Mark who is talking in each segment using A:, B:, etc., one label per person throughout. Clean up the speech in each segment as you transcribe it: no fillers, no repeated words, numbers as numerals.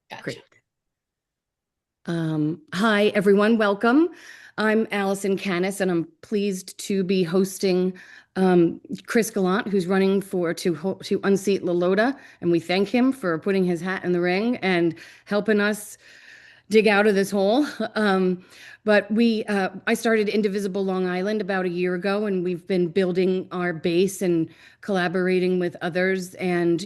A: Gotcha.
B: Great. Hi, everyone. Welcome. I'm Allison Canis, and I'm pleased to be hosting Chris Gallant, who's running to unseat Lalota, and we thank him for putting his hat in the ring and helping us dig out of this hole. I started Indivisible Long Island about a year ago, and we've been building our base and collaborating with others. And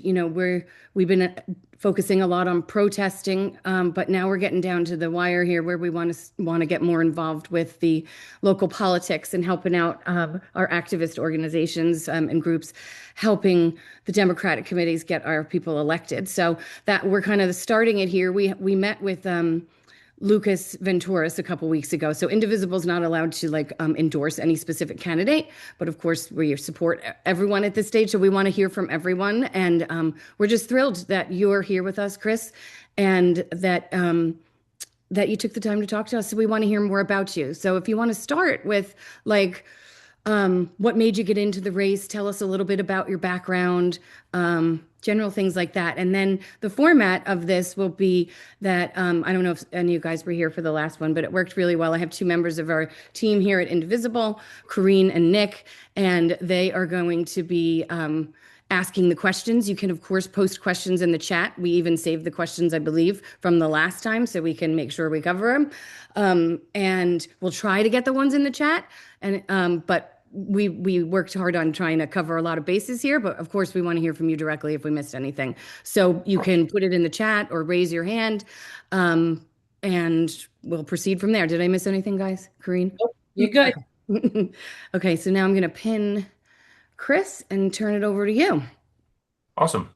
B: we've been focusing a lot on protesting, but now we're getting down to the wire here, where we want to get more involved with the local politics and helping out our activist organizations and groups, helping the Democratic committees get our people elected. So that we're kind of starting it here. We met with Lucas Venturis a couple weeks ago. So Indivisible is not allowed to endorse any specific candidate, but of course we support everyone at this stage. So we want to hear from everyone, and we're just thrilled that you're here with us, Chris, and that you took the time to talk to us. So we want to hear more about you. So if you want to start with what made you get into the race? Tell us a little bit about your background, general things like that. And then the format of this will be that I don't know if any of you guys were here for the last one, but it worked really well. I have two members of our team here at Indivisible, Corrine and Nick, and they are going to be asking the questions. You can, of course, post questions in the chat. We even saved the questions, I believe, from the last time, so we can make sure we cover them. And we'll try to get the ones in the chat. But we worked hard on trying to cover a lot of bases here, but of course we want to hear from you directly if we missed anything. So you can put it in the chat or raise your hand, and we'll proceed from there. Did I miss anything, guys? Karine?
A: You're good.
B: Okay. Okay, so now I'm going to pin Chris and turn it over to you.
C: Awesome.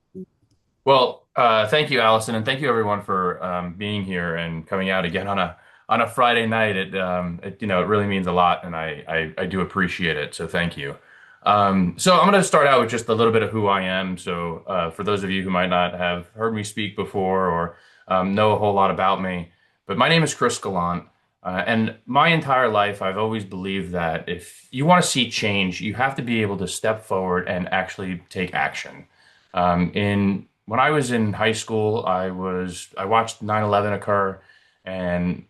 C: Well, thank you, Allison, and thank you everyone for being here and coming out again on a Friday night. It really means a lot, and I do appreciate it. So thank you. So I'm going to start out with just a little bit of who I am. So for those of you who might not have heard me speak before or know a whole lot about me, but my name is Chris Gallant. And my entire life, I've always believed that if you want to see change, you have to be able to step forward and actually take action. In When I was in high school, I watched 9/11 occur, and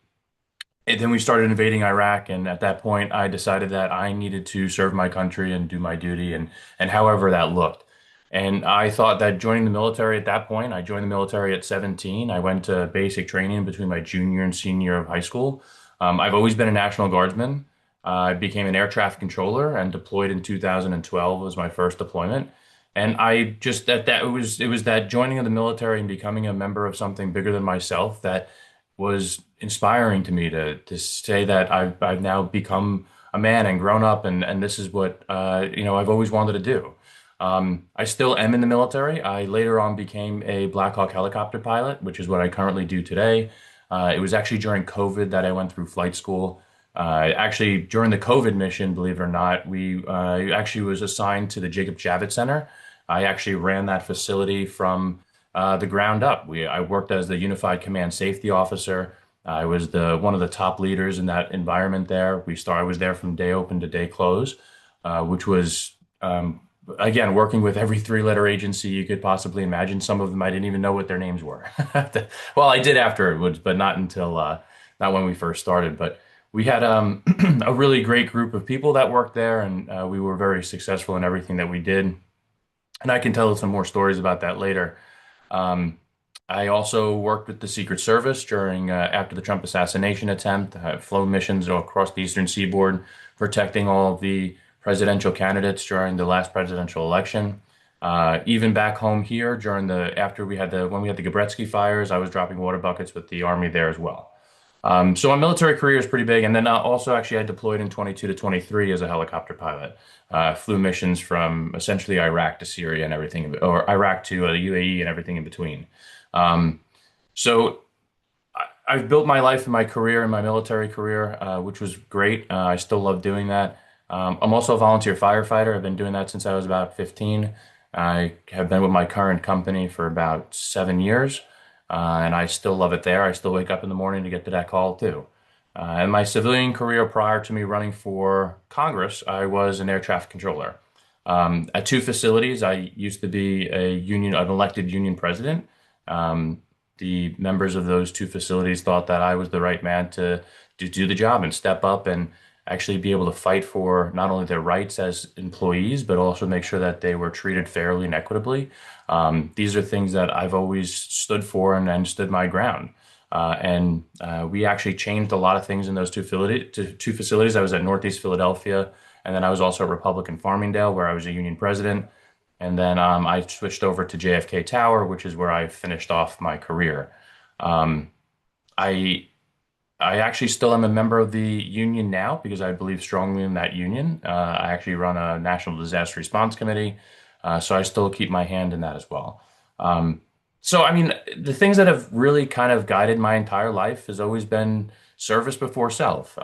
C: then we started invading Iraq. And at that point, I decided that I needed to serve my country and do my duty, and however that looked. And I thought that joining the military at that point, I joined the military at 17. I went to basic training between my junior and senior year of high school. I've always been a National Guardsman. I became an air traffic controller and deployed in 2012 was my first deployment. And I just that it was that joining of the military and becoming a member of something bigger than myself that was inspiring to me to say that I've now become a man and grown up, and this is what I've always wanted to do. I still am in the military. I later on became a Black Hawk helicopter pilot, which is what I currently do today. It was actually during COVID that I went through flight school. Actually, during the COVID mission, believe it or not, we actually was assigned to the Jacob Javits Center. I actually ran that facility from the ground up. I worked as the Unified Command Safety Officer. I was the one of the top leaders in that environment there. I was there from day open to day close, which was again working with every three-letter agency you could possibly imagine. Some of them I didn't even know what their names were. Well, I did afterwards, but not until not when we first started. But we had a really great group of people that worked there, and we were very successful in everything that we did. And I can tell some more stories about that later. Um, I also worked with the Secret Service during after the Trump assassination attempt. I've flown missions across the Eastern Seaboard, protecting all of the presidential candidates during the last presidential election. Even back home here during the after we had the when we had the Gabretsky fires, I was dropping water buckets with the Army there as well. So my military career is pretty big, and then also actually I deployed in 22 to 23 as a helicopter pilot. Flew missions from essentially Iraq to Syria and everything, or Iraq to the UAE and everything in between. Um, so I've built my life and my career and my military career, which was great. I still love doing that. I'm also a volunteer firefighter. I've been doing that since I was about 15. I have been with my current company for about 7 years, and I still love it there. I still wake up in the morning to get to that call too. In my civilian career prior to me running for Congress, I was an air traffic controller. At two facilities, I used to be an elected union president. Um, the members of those two facilities thought that I was the right man to do the job and step up and actually be able to fight for not only their rights as employees, but also make sure that they were treated fairly and equitably. These are things that I've always stood for and stood my ground. And we actually changed a lot of things in those two facilities. I was at Northeast Philadelphia, and then I was also at Republic Farmingdale, where I was a union president. And then I switched over to JFK Tower, which is where I finished off my career. Um, I I actually still am a member of the union now because I believe strongly in that union. I actually run a National Disaster Response Committee, so I still keep my hand in that as well. Um, so, I mean, the things that have really kind of guided my entire life has always been service before self,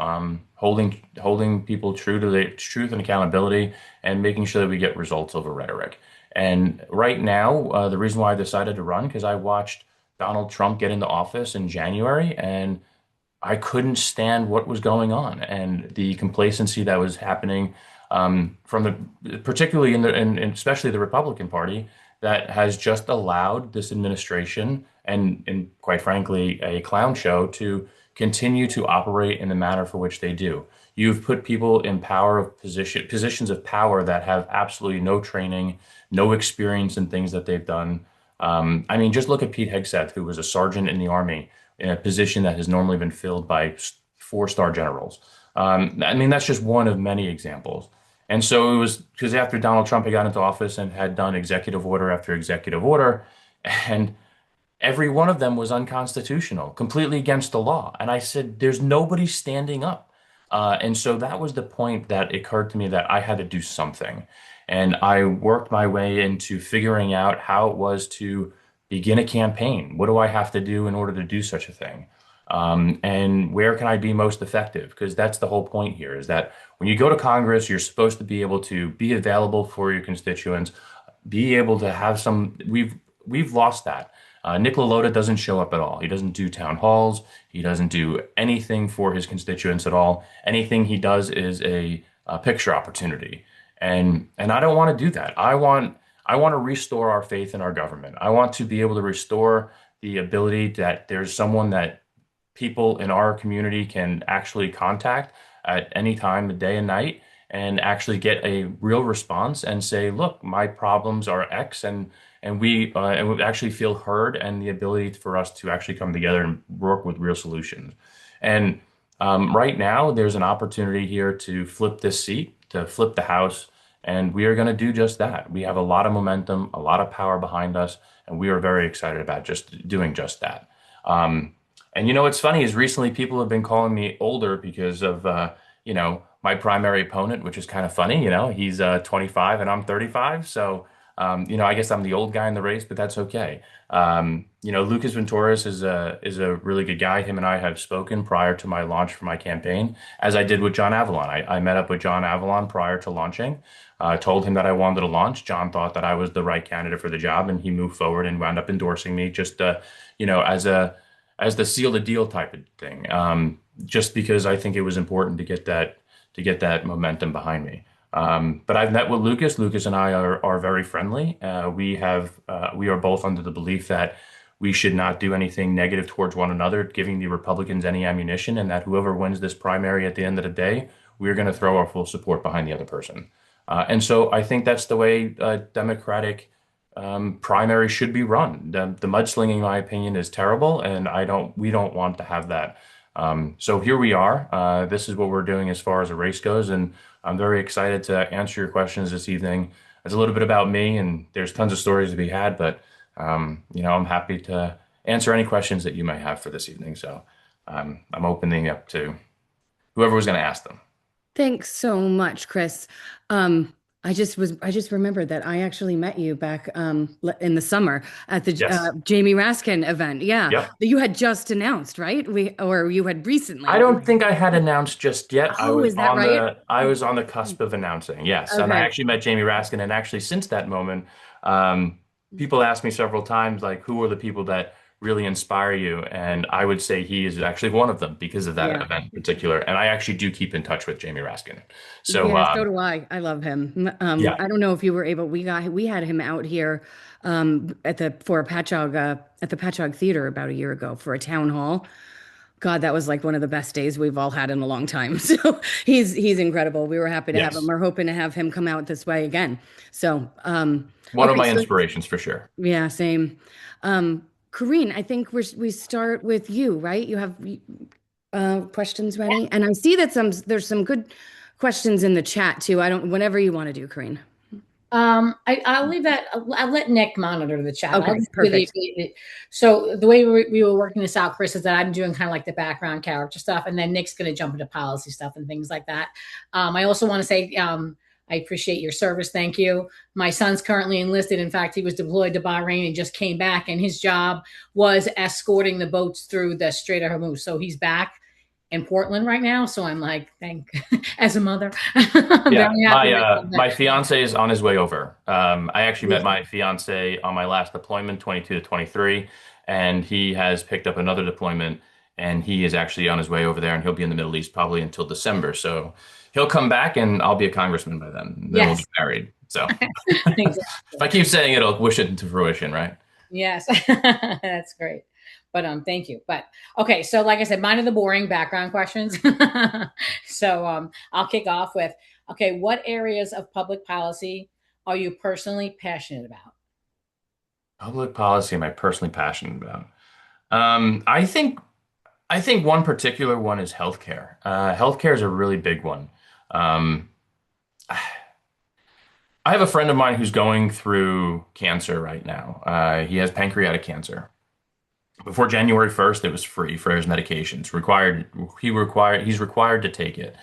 C: holding people true to the truth and accountability, and making sure that we get results over rhetoric. And right now, the reason why I decided to run because I watched Donald Trump get into office in January, and I couldn't stand what was going on and the complacency that was happening from particularly in especially the Republican Party that has just allowed this administration and quite frankly a clown show to continue to operate in the manner for which they do. You've put people in positions of power that have absolutely no training, no experience in things that they've done. I mean, just look at Pete Hegseth, who was a sergeant in the Army in a position that has normally been filled by four-star generals. I mean, that's just one of many examples. And so it was because after Donald Trump had got into office and had done executive order after executive order, and every one of them was unconstitutional, completely against the law. And I said, there's nobody standing up. And so that was the point that occurred to me that I had to do something. And I worked my way into figuring out how it was to begin a campaign. What do I have to do in order to do such a thing? And where can I be most effective? Because that's the whole point here is that when you go to Congress, you're supposed to be able to be available for your constituents, be able to have some. We've lost that. Nick LaLota doesn't show up at all. He doesn't do town halls. He doesn't do anything for his constituents at all. Anything he does is a picture opportunity. And I don't want to do that. I want to restore our faith in our government. I want to be able to restore the ability that there's someone that people in our community can actually contact at any time, day and night, and actually get a real response and say, look, my problems are X, and we actually feel heard and the ability for us to actually come together and work with real solutions. And right now, there's an opportunity here to flip this seat, to flip the House, and we are going to do just that. We have a lot of momentum, a lot of power behind us, and we are very excited about just doing just that. And you know what's funny is recently people have been calling me older because of my primary opponent, which is kind of funny. He's 25 and I'm 35, so I guess I'm the old guy in the race, but that's okay. Lucas Venturis is a really good guy. Him and I have spoken prior to my launch for my campaign, as I did with John Avalon. I met up with John Avalon prior to launching, told him that I wanted to launch. John thought that I was the right candidate for the job, and he moved forward and wound up endorsing me just, as the seal the deal type of thing. Just because I think it was important to get that momentum behind me. But I've met with Lucas. Lucas and I are very friendly. We are both under the belief that we should not do anything negative towards one another, giving the Republicans any ammunition, and that whoever wins this primary at the end of the day, we're going to throw our full support behind the other person. And so I think that's the way Democratic primary should be run. The mudslinging, in my opinion, is terrible, and we don't want to have that. So here we are. This is what we're doing as far as a race goes, and I'm very excited to answer your questions this evening. It's a little bit about me, and there's tons of stories to be had, but I'm happy to answer any questions that you may have for this evening. So I'm opening up to whoever was going to ask them.
B: Thanks so much, Chris. I just remembered that I actually met you back in the summer at the
C: Yes.
B: Jamie Raskin event. Yeah,
C: Yep.
B: that you had just announced, right? Or you had
C: I
B: recently.
C: don't think I had announced just yet. I
B: Oh,
C: was
B: is that
C: on
B: right?
C: the cusp of announcing. Yes, and I
B: Okay.
C: actually met Jamie Raskin, and actually since that moment, people asked me several times, like, who are the people that really inspire you. And I would say he is actually one of them because of that
B: Yeah.
C: event in particular. And I actually do keep in touch with Jamie Raskin. So,
B: Yeah, so do I. I love him.
C: yeah.
B: I don't know if you were able, we had him out here at the for a Patchogue at the Patchogue Theater about a year ago for a town hall. God, that was like one of the best days we've all had in a long time. So he's incredible. We were happy to have him.
C: Yes.
B: We're hoping to have him come out this way again. So
C: One of
B: okay,
C: my
B: so
C: inspirations for sure.
B: yeah, same. Kareen, I think we start with you, right? You have questions ready, and I see that there's some good questions in the chat too. I don't, whenever you want to do, Kareen.
A: I'll leave that. I'll let Nick monitor the chat. I'll
B: Okay,
A: just do
B: perfect.
A: so the way we were working this out, Chris, is that I'm doing kind of like the background character stuff, and then Nick's going to jump into policy stuff and things like that. I also want to say I appreciate your service. Thank you. My son's currently enlisted. In fact, he was deployed to Bahrain and just came back, and his job was escorting the boats through the Strait of Hormuz. So he's back in Portland right now. So I'm like, thank as a mother, I'm
C: Yeah,
A: very happy that he's
C: my
A: back.
C: fiance is on his way over. I actually met
A: Beautiful.
C: my fiance on my last deployment, 22 to 23, and he has picked up another deployment, and he is actually on his way over there, and he'll be in the Middle East probably until December. So he'll come back, and I'll be a congressman by then. Then we'll
A: Yes.
C: get married. So if
A: Exactly.
C: I keep saying it, I'll wish it into fruition, right?
A: Yes. That's great. But thank you. But okay, so like I said, mine are the boring background questions. So I'll kick off with okay, what areas of public policy are you personally passionate about?
C: Public policy am I personally passionate about? I think one particular one is healthcare. Healthcare is a really big one. Um, I have a friend of mine who's going through cancer right now. He has pancreatic cancer. Before January 1st, it was free for his medications. He's required to take it.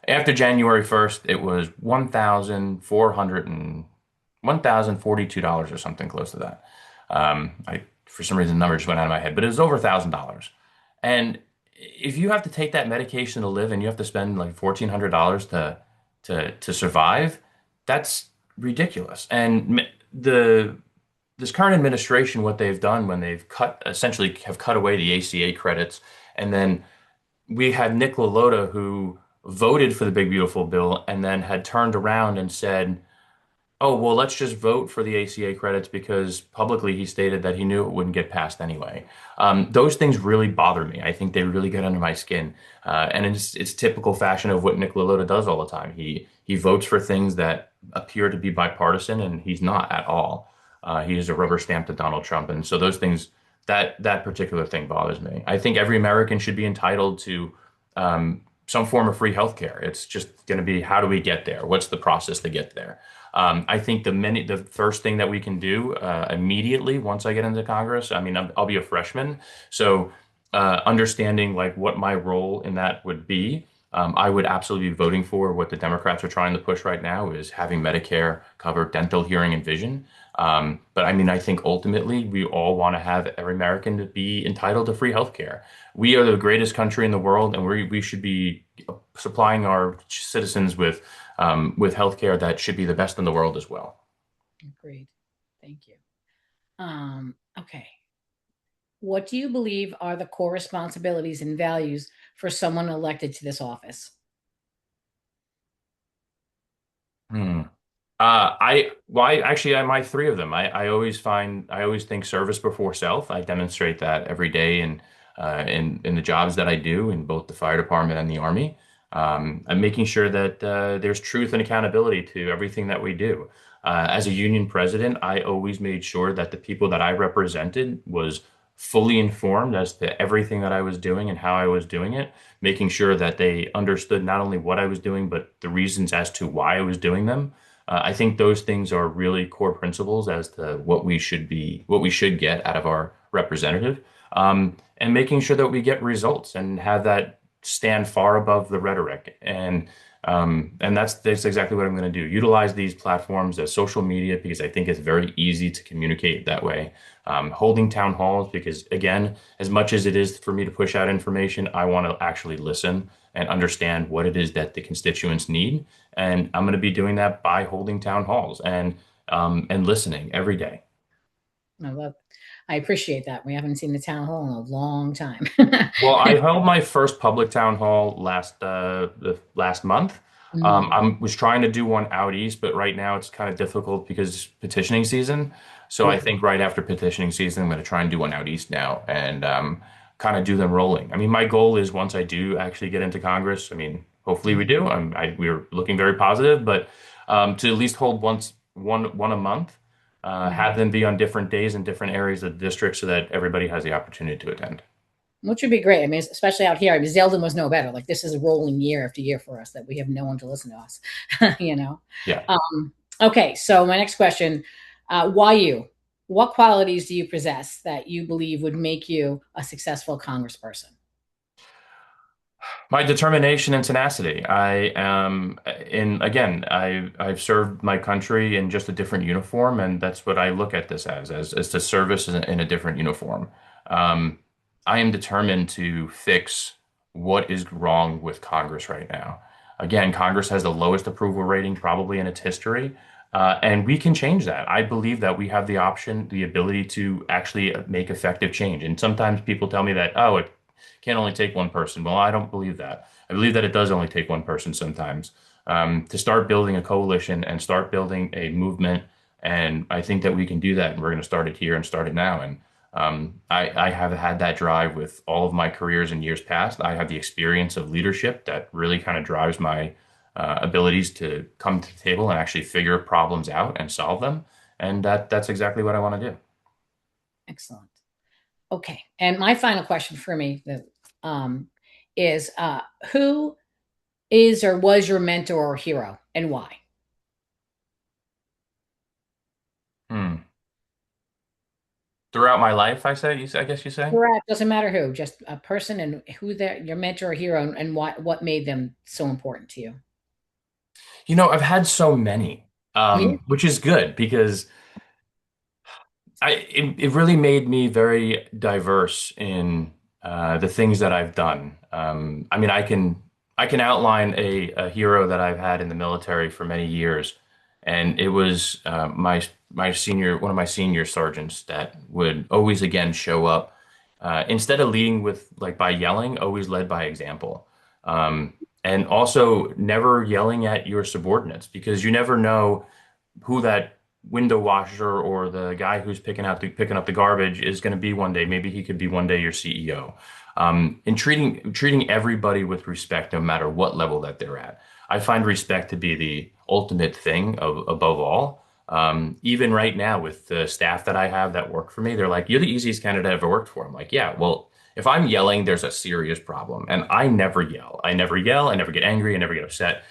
C: After January 1st, it was $1,042 or something close to that. For some reason, the number just went out of my head, but it was over $1,000. And if you have to take that medication to live and you have to spend like $1,400 to survive, that's ridiculous. And the this current administration, what they've done when they've essentially have cut away the ACA credits, and then we had Nick LaLota who voted for the big beautiful bill and then had turned around and said, oh, well, let's just vote for the ACA credits because publicly he stated that he knew it wouldn't get passed anyway. Those things really bother me. I think they really get under my skin. And it's typical fashion of what Nick LaLota does all the time. He votes for things that appear to be bipartisan, and he's not at all. He is a rubber stamp to Donald Trump. And so those things, that particular thing bothers me. I think every American should be entitled to some form of free healthcare. It's just going to be, how do we get there? What's the process to get there? I think the first thing that we can do immediately once I get into Congress, I mean, I'll be a freshman, so understanding like what my role in that would be, I would absolutely be voting for what the Democrats are trying to push right now is having Medicare cover dental, hearing, and vision. But I mean, I think ultimately we all want to have every American to be entitled to free healthcare. We are the greatest country in the world, and we should be supplying our citizens with healthcare that should be the best in the world as well.
A: Agreed. Thank you. Okay. What do you believe are the core responsibilities and values for someone elected to this office?
C: Hmm. I actually I my three of them. I always think service before self. I demonstrate that every day in the jobs that I do in both the fire department and the army. I'm making sure that there's truth and accountability to everything that we do. As a union president, I always made sure that the people that I represented was fully informed as to everything that I was doing and how I was doing it, making sure that they understood not only what I was doing, but the reasons as to why I was doing them. I think those things are really core principles as to what we should get out of our representative, and making sure that we get results and have that stand far above the rhetoric. And that's exactly what I'm going to do. Utilize these platforms as social media because I think it's very easy to communicate that way. Holding town halls because again, as much as it is for me to push out information, I want to actually listen and understand what it is that the constituents need. And I'm going to be doing that by holding town halls and listening every day.
A: I love, I appreciate that. We haven't seen the town hall in a long time.
C: Well, I held my first public town hall the last month.
A: Mhm.
C: I was trying to do one out east, but right now it's kind of difficult because it's petitioning season. So I
A: Yeah.
C: think right after petitioning season, I'm going to try and do one out east now and kind of do them rolling. I mean, my goal is once I do actually get into Congress, I mean, hopefully we do. We're looking very positive, but to at least hold one a month,
A: Mhm.
C: have them be on different days in different areas of the district so that everybody has the opportunity to attend.
A: Which would be great. I mean, especially out here. I mean, Zeldin was no better. Like this is a rolling year after year for us that we have no one to listen to us. you know.
C: Yeah.
A: Okay, so my next question: why you? What qualities do you possess that you believe would make you a successful congressperson?
C: My determination and tenacity. I am in again, I've served my country in just a different uniform, and that's what I look at this as the service in a different uniform. Um, I am determined to fix what is wrong with Congress right now. Again, Congress has the lowest approval rating probably in its history, and we can change that. I believe that we have the option, the ability to actually make effective change. And sometimes people tell me that, oh, it can only take one person. Well, I don't believe that. I believe that it does only take one person sometimes to start building a coalition and start building a movement. And I think that we can do that. And we're going to start it here and start it now. And I have had that drive with all of my careers in years past. I have the experience of leadership that really kind of drives my abilities to come to the table and actually figure problems out and solve them. And that's exactly what I want to do.
A: Excellent. Okay, and my final question for me um, is: who is or was your mentor or hero, and why?
C: Hmm. Throughout my life, I guess you say.
A: Correct. Doesn't matter who, just a person and who their your mentor or hero and what made them so important to you.
C: You know, I've had so many,
A: Yeah.
C: which is good because it really made me very diverse in the things that I've done. I mean, I can outline a hero that I've had in the military for many years, and it was my senior one of my senior sergeants that would always again show up instead of leading with like by yelling, always led by example. And also never yelling at your subordinates because you never know who that window washer or the guy who's picking up the garbage is going to be one day. Maybe he could be one day your CEO. And treating everybody with respect, no matter what level that they're at. I find respect to be the ultimate thing above all. Even right now with the staff that I have that work for me, they're like, "You're the easiest candidate I ever worked for." I'm like, "Yeah, well, if I'm yelling, there's a serious problem." And I never yell. I never yell. I never get angry. I never get upset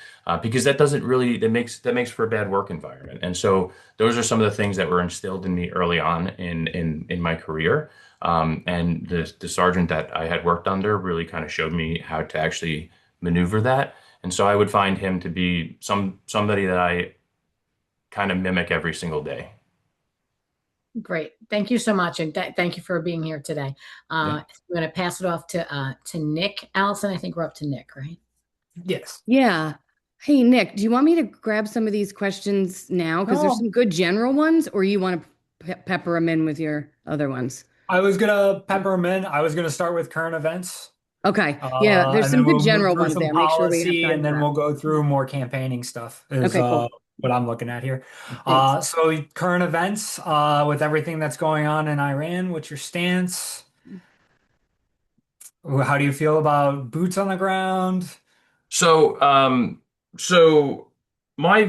C: because that doesn't really that makes for a bad work environment. And so those are some of the things that were instilled in me early on in my career. And the sergeant that I had worked under really kind of showed me how to actually maneuver that. And so I would find him to be somebody that I kind of mimic every single day.
A: Great. Thank you so much, and thank you for being here today.
C: Yeah.
A: I'm going to pass it off to Nick Allison. I think we're up to Nick, right?
D: Yes.
B: Yeah. Hey, Nick, do you want me to grab some of these questions now? Because there's
A: Oh,
B: some good general ones, or you want to pepper them in with your other ones?
D: I was gonna pepper them in. I was gonna start with current events,
B: Okay. Yeah, there's
D: and
B: some
D: then
B: good
D: we'll move
B: general
D: through
B: ones
D: some
B: there. Make sure we have
D: policy,
B: time
D: and
B: for
D: then
B: that.
D: we'll go through more campaigning stuff, is
B: Okay, cool.
D: what I'm looking at here.
B: Thanks.
D: So current events, with everything that's going on in Iran, what's your stance? How do you feel about boots on the ground?
C: So, so my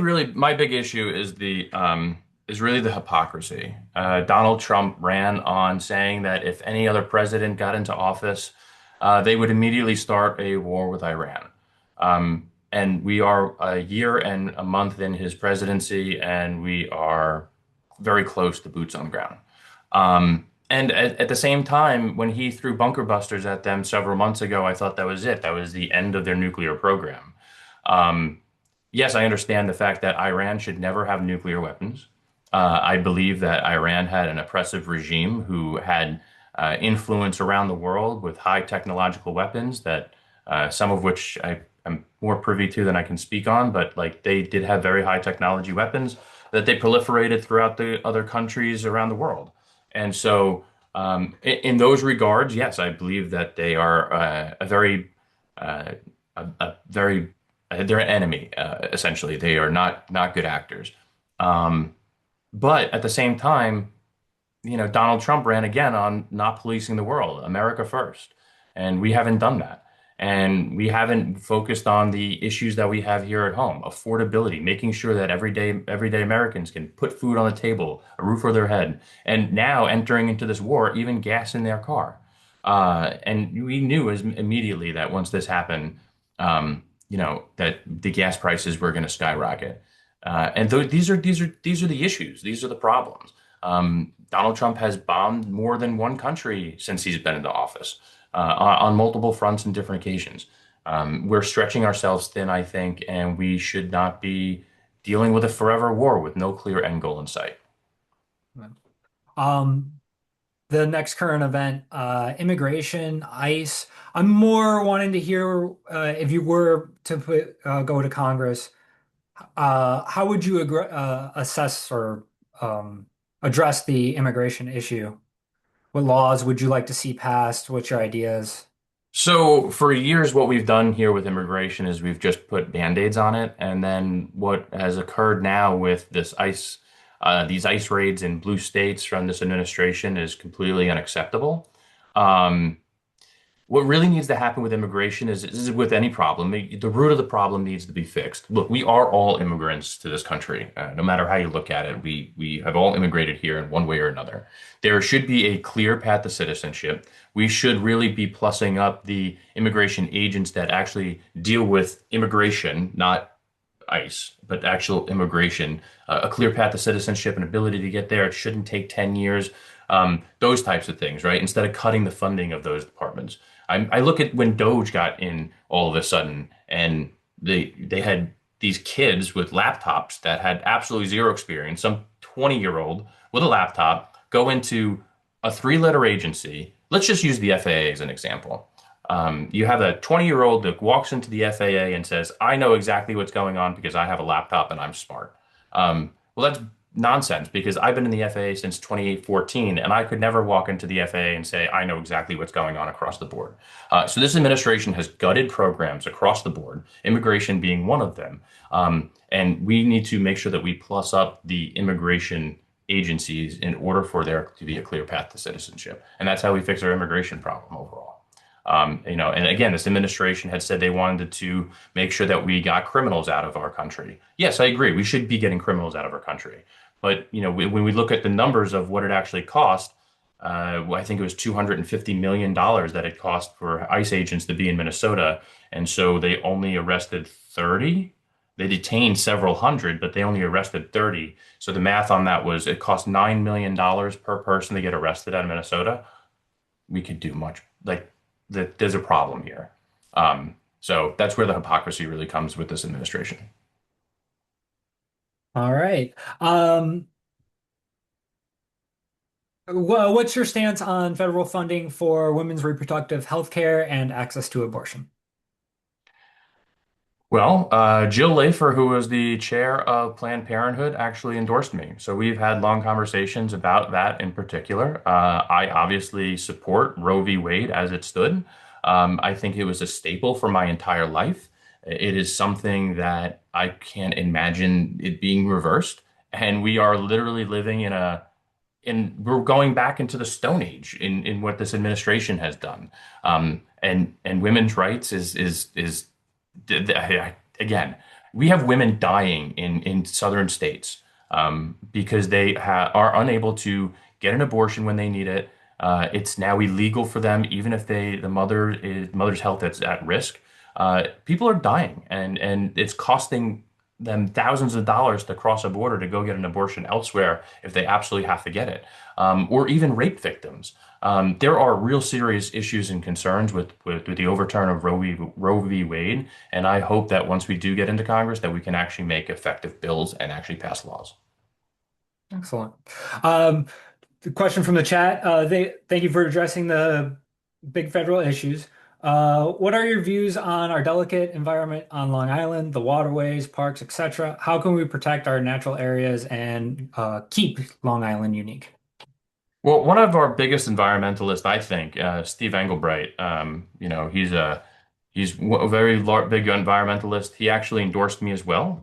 C: big issue is really the hypocrisy. Donald Trump ran on saying that if any other president got into office, they would immediately start a war with Iran. And we are a year and a month in his presidency, and we are very close to boots on the ground. And at the same time, when he threw bunker busters at them several months ago, I thought that was it. That was the end of their nuclear program. Um, yes, I understand the fact that Iran should never have nuclear weapons. I believe that Iran had an oppressive regime who had influence around the world with high technological weapons that some of which I am more privy to than I can speak on, but like they did have very high technology weapons that they proliferated throughout the other countries around the world. And so, in those regards, yes, I believe that they are a very, uh, a very, they're an enemy, essentially. They are not good actors. Um, but at the same time, Donald Trump ran again on not policing the world, America first. And we haven't done that. And we haven't focused on the issues that we have here at home, affordability, making sure that everyday Americans can put food on the table, a roof over their head, and now entering into this war, even gas in their car. And we knew immediately that once this happened, that the gas prices were going to skyrocket. And these are the issues. These are the problems. Donald Trump has bombed more than one country since he's been into office, on multiple fronts and different occasions. We're stretching ourselves thin, I think, and we should not be dealing with a forever war with no clear end goal in sight.
D: Um, the next current event, immigration, ICE. I'm more wanting to hear if you were to go to Congress, how would you assess or um, address the immigration issue? What laws would you like to see passed? What's your ideas?
C: So for years, what we've done here with immigration is we've just put band-aids on it. And then what has occurred now with these ICE raids in blue states from this administration is completely unacceptable. Um, What really needs to happen with immigration is with any problem, the root of the problem needs to be fixed. Look, we are all immigrants to this country. No matter how you look at it, we have all immigrated here in one way or another. There should be a clear path to citizenship. We should really be plussing up the immigration agents that actually deal with immigration, not ICE, but actual immigration, a clear path to citizenship and ability to get there. It shouldn't take 10 years. Those types of things, right? Instead of cutting the funding of those departments. I look at when Doge got in all of a sudden, and they had these kids with laptops that had absolutely zero experience, some 20-year-old with a laptop go into a three-letter agency. Let's just use the FAA as an example. You have a 20-year-old that walks into the FAA and says, I know exactly what's going on because I have a laptop and I'm smart. Well, that's nonsense because I've been in the FAA since 2014 and I could never walk into the FAA and say, I know exactly what's going on across the board. So this administration has gutted programs across the board, immigration being one of them. And we need to make sure that we plus up the immigration agencies in order for there to be a clear path to citizenship. And that's how we fix our immigration problem overall. And again, this administration had said they wanted to make sure that we got criminals out of our country. Yes, I agree. We should be getting criminals out of our country. But, when we look at the numbers of what it actually cost, I think it was $250 million that it cost for ICE agents to be in Minnesota. And so they only arrested 30. They detained several hundred, but they only arrested 30. So the math on that was it cost $9 million per person to get arrested out of Minnesota. We could do much like there's a problem here. So that's where the hypocrisy really comes with this administration.
D: All right. What's your stance on federal funding for women's reproductive health care and access to abortion?
C: Well, Jill Lafer, who was the chair of Planned Parenthood, actually endorsed me. So we've had long conversations about that in particular. I obviously support Roe v. Wade as it stood. I think it was a staple for my entire life. It is something that I can't imagine it being reversed. And we are literally living we're going back into the Stone Age in what this administration has done. And women's rights is again, we have women dying in southern states because they are unable to get an abortion when they need it. It's now illegal for them, even if mother's health is at risk. People are dying, and it's costing them thousands of dollars to cross a border to go get an abortion elsewhere if they absolutely have to get it, or even rape victims. There are real serious issues and concerns with the overturn of Roe v. Wade, and I hope that once we do get into Congress, that we can actually make effective bills and actually pass laws.
D: Excellent. The question from the chat, thank you for addressing the big federal issues. What are your views on our delicate environment on Long Island, the waterways, parks, etc.? How can we protect our natural areas and keep Long Island unique?
C: Well, one of our biggest environmentalists, I think, Steve Engelbright, he's a very big environmentalist. He actually endorsed me as well.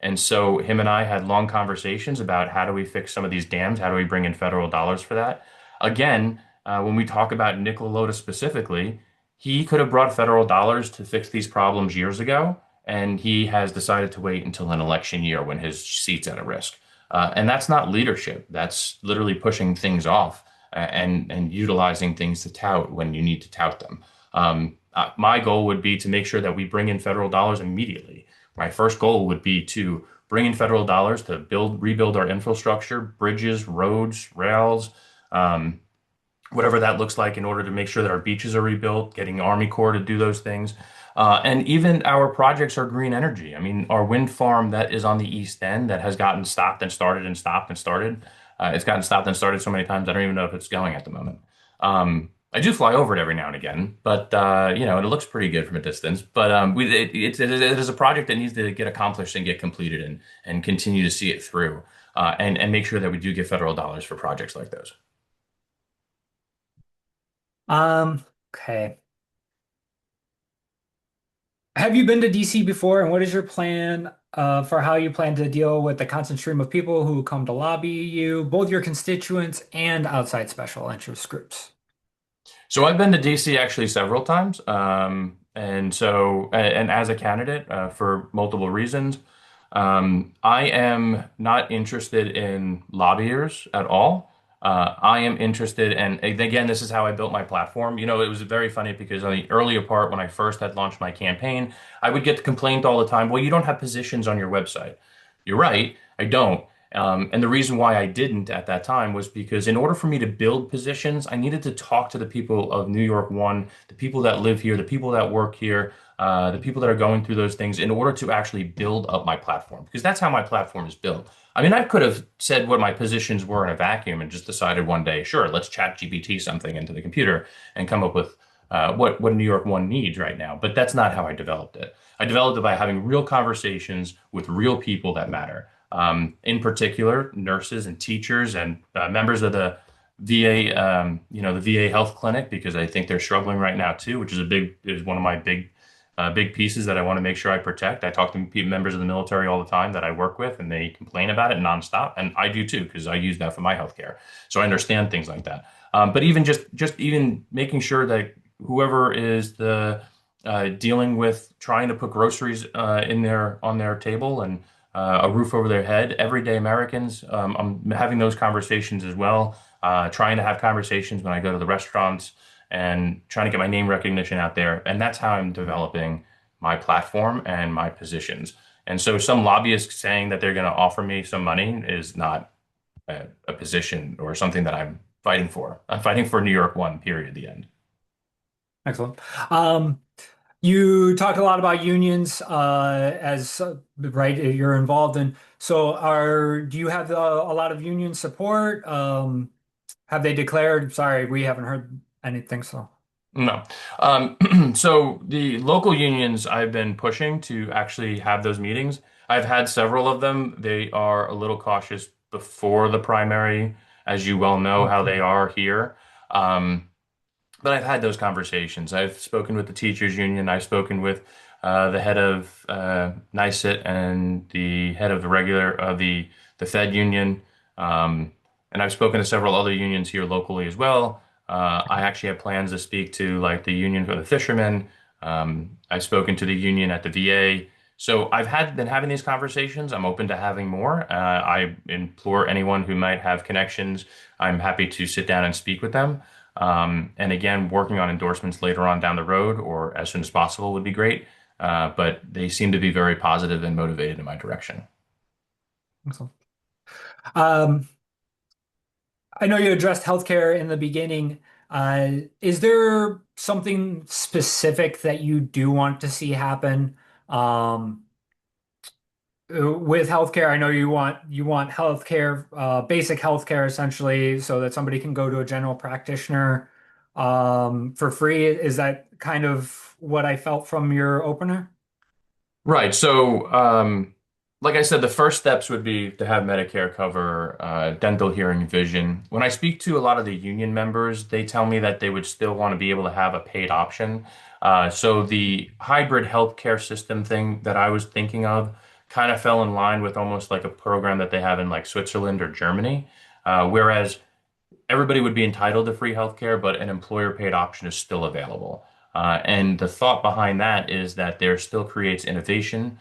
C: And so him and I had long conversations about how do we fix some of these dams? How do we bring in federal dollars for that? Again, when we talk about Nikola Lotus specifically, he could have brought federal dollars to fix these problems years ago, and he has decided to wait until an election year when his seat's at a risk. And that's not leadership. That's literally pushing things off and utilizing things to tout when you need to tout them. My goal would be to make sure that we bring in federal dollars immediately. My first goal would be to bring in federal dollars to rebuild our infrastructure, bridges, roads, rails, um, whatever that looks like in order to make sure that our beaches are rebuilt, getting Army Corps to do those things. And even our projects are green energy. I mean, our wind farm that is on the East End that has gotten stopped and started and stopped and started. It's gotten stopped and started so many times I don't even know if it's going at the moment. I do fly over it every now and again, but and it looks pretty good from a distance. But it is a project that needs to get accomplished and get completed and continue to see it through, and make sure that we do get federal dollars for projects like those.
D: Okay. Have you been to DC before, and what is your plan for how you plan to deal with the constant stream of people who come to lobby you, both your constituents and outside special interest groups?
C: So I've been to DC actually several times, and as a candidate for multiple reasons, I am not interested in lobbyers at all. I am interested, and again, this is how I built my platform. You know, it was very funny because on the earlier part, when I first had launched my campaign, I would get the complaint all the time, well, you don't have positions on your website. You're right, I don't. And the reason why I didn't at that time was because in order for me to build positions, I needed to talk to the people of New York One, the people that live here, the people that work here, the people that are going through those things in order to actually build up my platform. Because that's how my platform is built. I mean, I could have said what my positions were in a vacuum and just decided one day, sure, let's chat GPT something into the computer and come up with what New York One needs right now. But that's not how I developed it. I developed it by having real conversations with real people that matter. In particular, nurses and teachers and members of the VA, the VA health clinic, because I think they're struggling right now too, which is one of my big pieces that I want to make sure I protect. I talk to members of the military all the time that I work with, and they complain about it nonstop, and I do too because I use that for my healthcare, so I understand things like that. But even just even making sure that whoever is the dealing with trying to put groceries in their on their table and a roof over their head, everyday Americans. I'm having those conversations as well, trying to have conversations when I go to the restaurants and trying to get my name recognition out there. And that's how I'm developing my platform and my positions. And so some lobbyists saying that they're going to offer me some money is not a position or something that I'm fighting for. I'm fighting for New York One, period, the end.
D: Excellent. You talk a lot about unions as right you're involved in. So do you have a lot of union support? Have they declared? Sorry, we haven't heard anything. So
C: No. So the local unions I've been pushing to actually have those meetings. I've had several of them. They are a little cautious before the primary, as you well know how they are here. Um, but I've had those conversations. I've spoken with the teachers union. I've spoken with the head of NICET and the head of the Fed union. Um, and I've spoken to several other unions here locally as well. I actually have plans to speak to like the union for the fishermen. I've spoken to the union at the VA. So been having these conversations. I'm open to having more. I implore anyone who might have connections. I'm happy to sit down and speak with them. And again, working on endorsements later on down the road or as soon as possible would be great. But they seem to be very positive and motivated in my direction.
D: excellent. Um, I know you addressed healthcare in the beginning. Is there something specific that you do want to see happen? Um, with healthcare, I know you want healthcare, basic healthcare essentially, so that somebody can go to a general practitioner for free. Is that kind of what I felt from your opener?
C: Right. So, like I said, the first steps would be to have Medicare cover dental, hearing, vision. When I speak to a lot of the union members, they tell me that they would still want to be able to have a paid option. So the hybrid healthcare system thing that I was thinking of kind of fell in line with almost like a program that they have in like Switzerland or Germany, whereas everybody would be entitled to free healthcare, but an employer paid option is still available. And the thought behind that is that there still creates innovation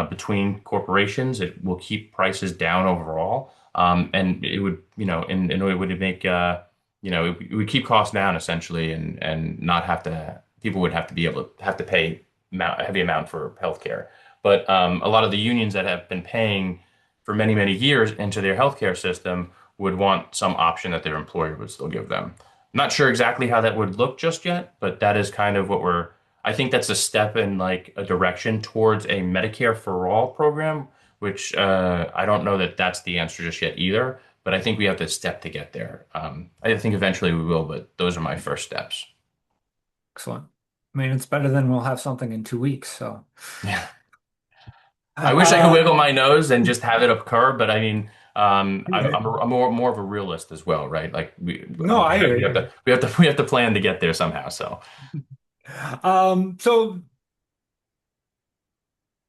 C: between corporations. It will keep prices down overall. And it would, and it would make, it would keep costs down essentially and not have to, people would have to be able to have to pay a heavy amount for healthcare. But a lot of the unions that have been paying for many, many years into their healthcare system would want some option that their employer would still give them. Not sure exactly how that would look just yet, but that is kind of what I think that's a step in like a direction towards a Medicare for all program, which I don't know that that's the answer just yet either, but I think we have to step to get there. I think eventually we will, but those are my first steps.
D: Excellent. I mean, it's better than we'll have something in 2 weeks. So,
C: Yeah. I wish I could
D: uh,
C: wiggle my nose and just have it occur, but I mean,
D: anyway,
C: I'm more of a realist as well, right? Like
D: no, I hear
C: we have
D: you.
C: to plan to get there somehow. So
D: So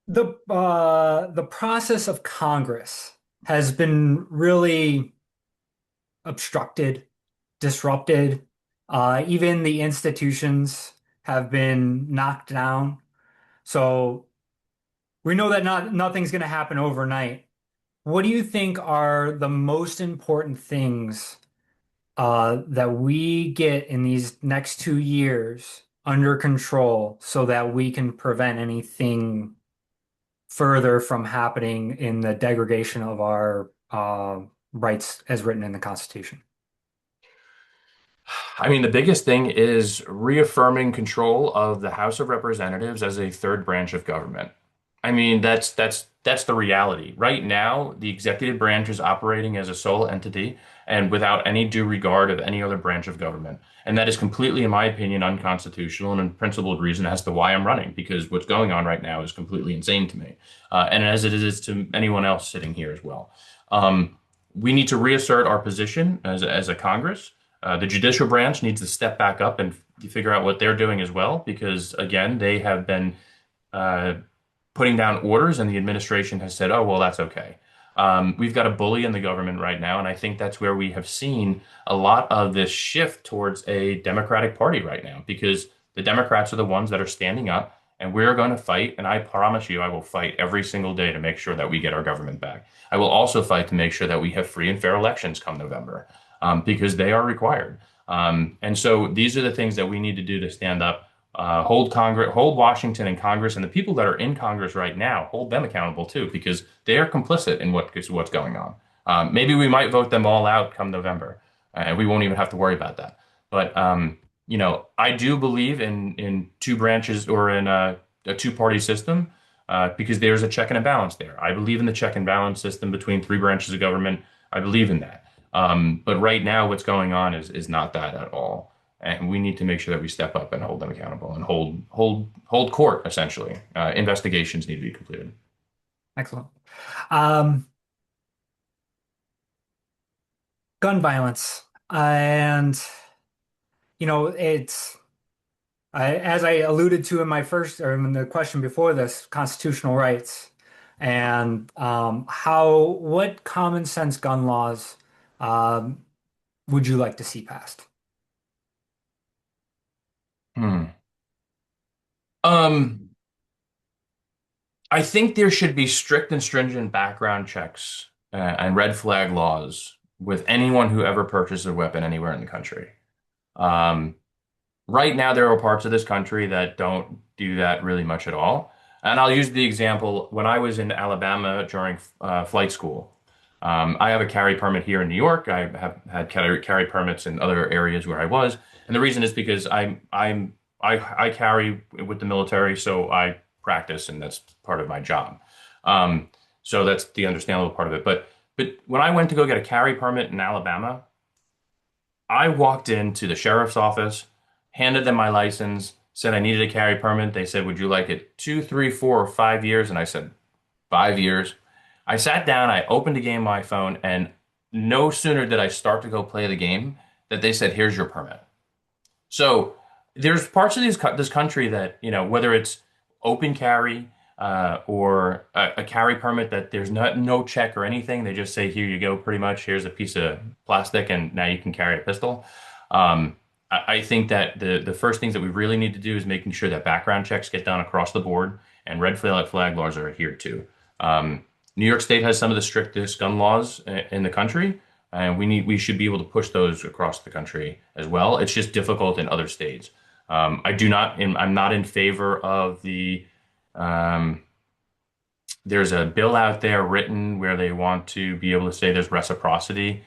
D: the process of Congress has been really obstructed, disrupted. Even the institutions have been knocked down. So we know that nothing's going to happen overnight. What do you think are the most important things that we get in these next 2 years under control so that we can prevent anything further from happening in the degradation of our rights as written in the Constitution?
C: I mean, the biggest thing is reaffirming control of the House of Representatives as a third branch of government. I mean, that's the reality. Right now, the executive branch is operating as a sole entity and without any due regard of any other branch of government. And that is completely, in my opinion, unconstitutional and a principled reason as to why I'm running, because what's going on right now is completely insane to me, and as it is to anyone else sitting here as well. We need to reassert our position as a Congress. The judicial branch needs to step back up and figure out what they're doing as well, because again, they have been uh, putting down orders, and the administration has said, "Oh, well, that's okay." We've got a bully in the government right now, and I think that's where we have seen a lot of this shift towards a Democratic Party right now, because the Democrats are the ones that are standing up, and we're going to fight. And I promise you, I will fight every single day to make sure that we get our government back. I will also fight to make sure that we have free and fair elections come November, because they are required. And so these are the things that we need to do to stand up, hold Congress, hold Washington and Congress, and the people that are in Congress right now, hold them accountable too, because they are complicit in what's going on. Maybe we might vote them all out come November, and we won't even have to worry about that. But I do believe in two branches or in a two-party system, because there's a check and a balance there. I believe in the check and balance system between three branches of government. I believe in that. But right now, what's going on is not that at all. And we need to make sure that we step up and hold them accountable and hold court, essentially. Investigations need to be completed.
D: Excellent. Um, Gun violence. And, it's as I alluded to in my first, or in the question before this, constitutional rights, and what common sense gun laws um, would you like to see passed?
C: Hmm. Um, I think there should be strict and stringent background checks and red flag laws with anyone who ever purchases a weapon anywhere in the country. Um, Right now, there are parts of this country that don't do that really much at all. And I'll use the example when I was in Alabama during flight school. I have a carry permit here in New York. I have had carry permits in other areas where I was, and the reason is because I carry with the military, so I practice, and that's part of my job. Um, so that's the understandable part of it. But when I went to go get a carry permit in Alabama, I walked into the sheriff's office, handed them my license, said I needed a carry permit. They said, "Would you like it 2, 3, 4, or 5 years?" And I said, 5 years. I sat down, I opened a game on my phone, and no sooner did I start to go play the game that they said, "Here's your permit." So there's parts of this country that, whether it's open carry or a carry permit that there's no check or anything. They just say, here you go, pretty much. Here's a piece of plastic, and now you can carry a pistol. I think that the first things that we really need to do is making sure that background checks get done across the board and red flag laws are adhered to. New York State has some of the strictest gun laws in the country, and we should be able to push those across the country as well. It's just difficult in other states. I'm not in favor of um, there's a bill out there written where they want to be able to say there's reciprocity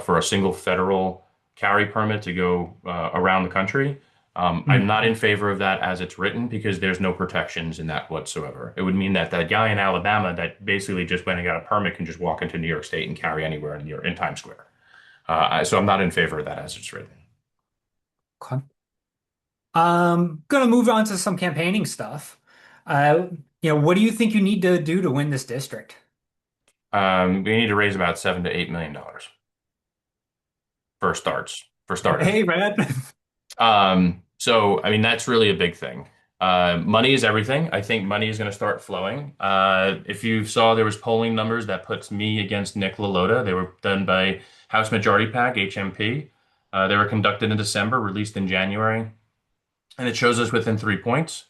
C: for a single federal carry permit to go around the country. I'm not in favor of that as it's written because there's no protections in that whatsoever. It would mean that that guy in Alabama that basically just went and got a permit can just walk into New York State and carry anywhere in Times Square. So I'm not in favor of that as it's written.
D: Okay. Gonna move on to some campaigning stuff. Uh, what do you think you need to do to win this district?
C: We need to raise about $7 to $8 million for starters.
D: Hey, man.
C: So I mean that's really a big thing. Money is everything. I think money is going to start flowing. If you saw, there was polling numbers that puts me against Nick LaLota. They were done by House Majority PAC, HMP. They were conducted in December, released in January, and it shows us within 3 points.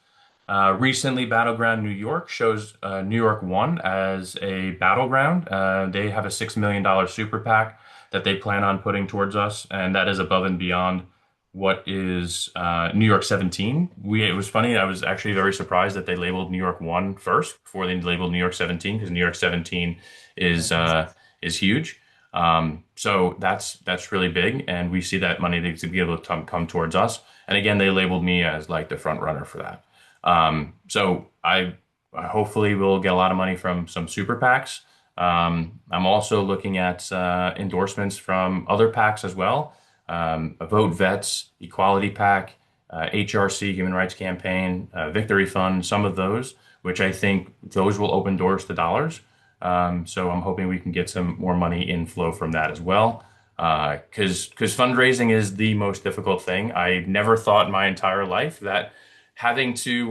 C: Recently, Battleground New York shows New York won as a battleground. They have a $6 million super PAC that they plan on putting towards us, and that is above and beyond what is New York 17. It was funny. I was actually very surprised that they labeled New York 1 first before they labeled New York 17 because New York 17 is huge. So that's really big, and we see that money to be able to come towards us. And again, they labeled me as like the front runner for that. So I hopefully will get a lot of money from some super PACs. I'm also looking at endorsements from other PACs as well. Vote Vets, Equality PAC, HRC, Human Rights Campaign, Victory Fund, some of those, which I think those will open doors to dollars. So I'm hoping we can get some more money inflow from that as well. Because fundraising is the most difficult thing. I never thought in my entire life that having to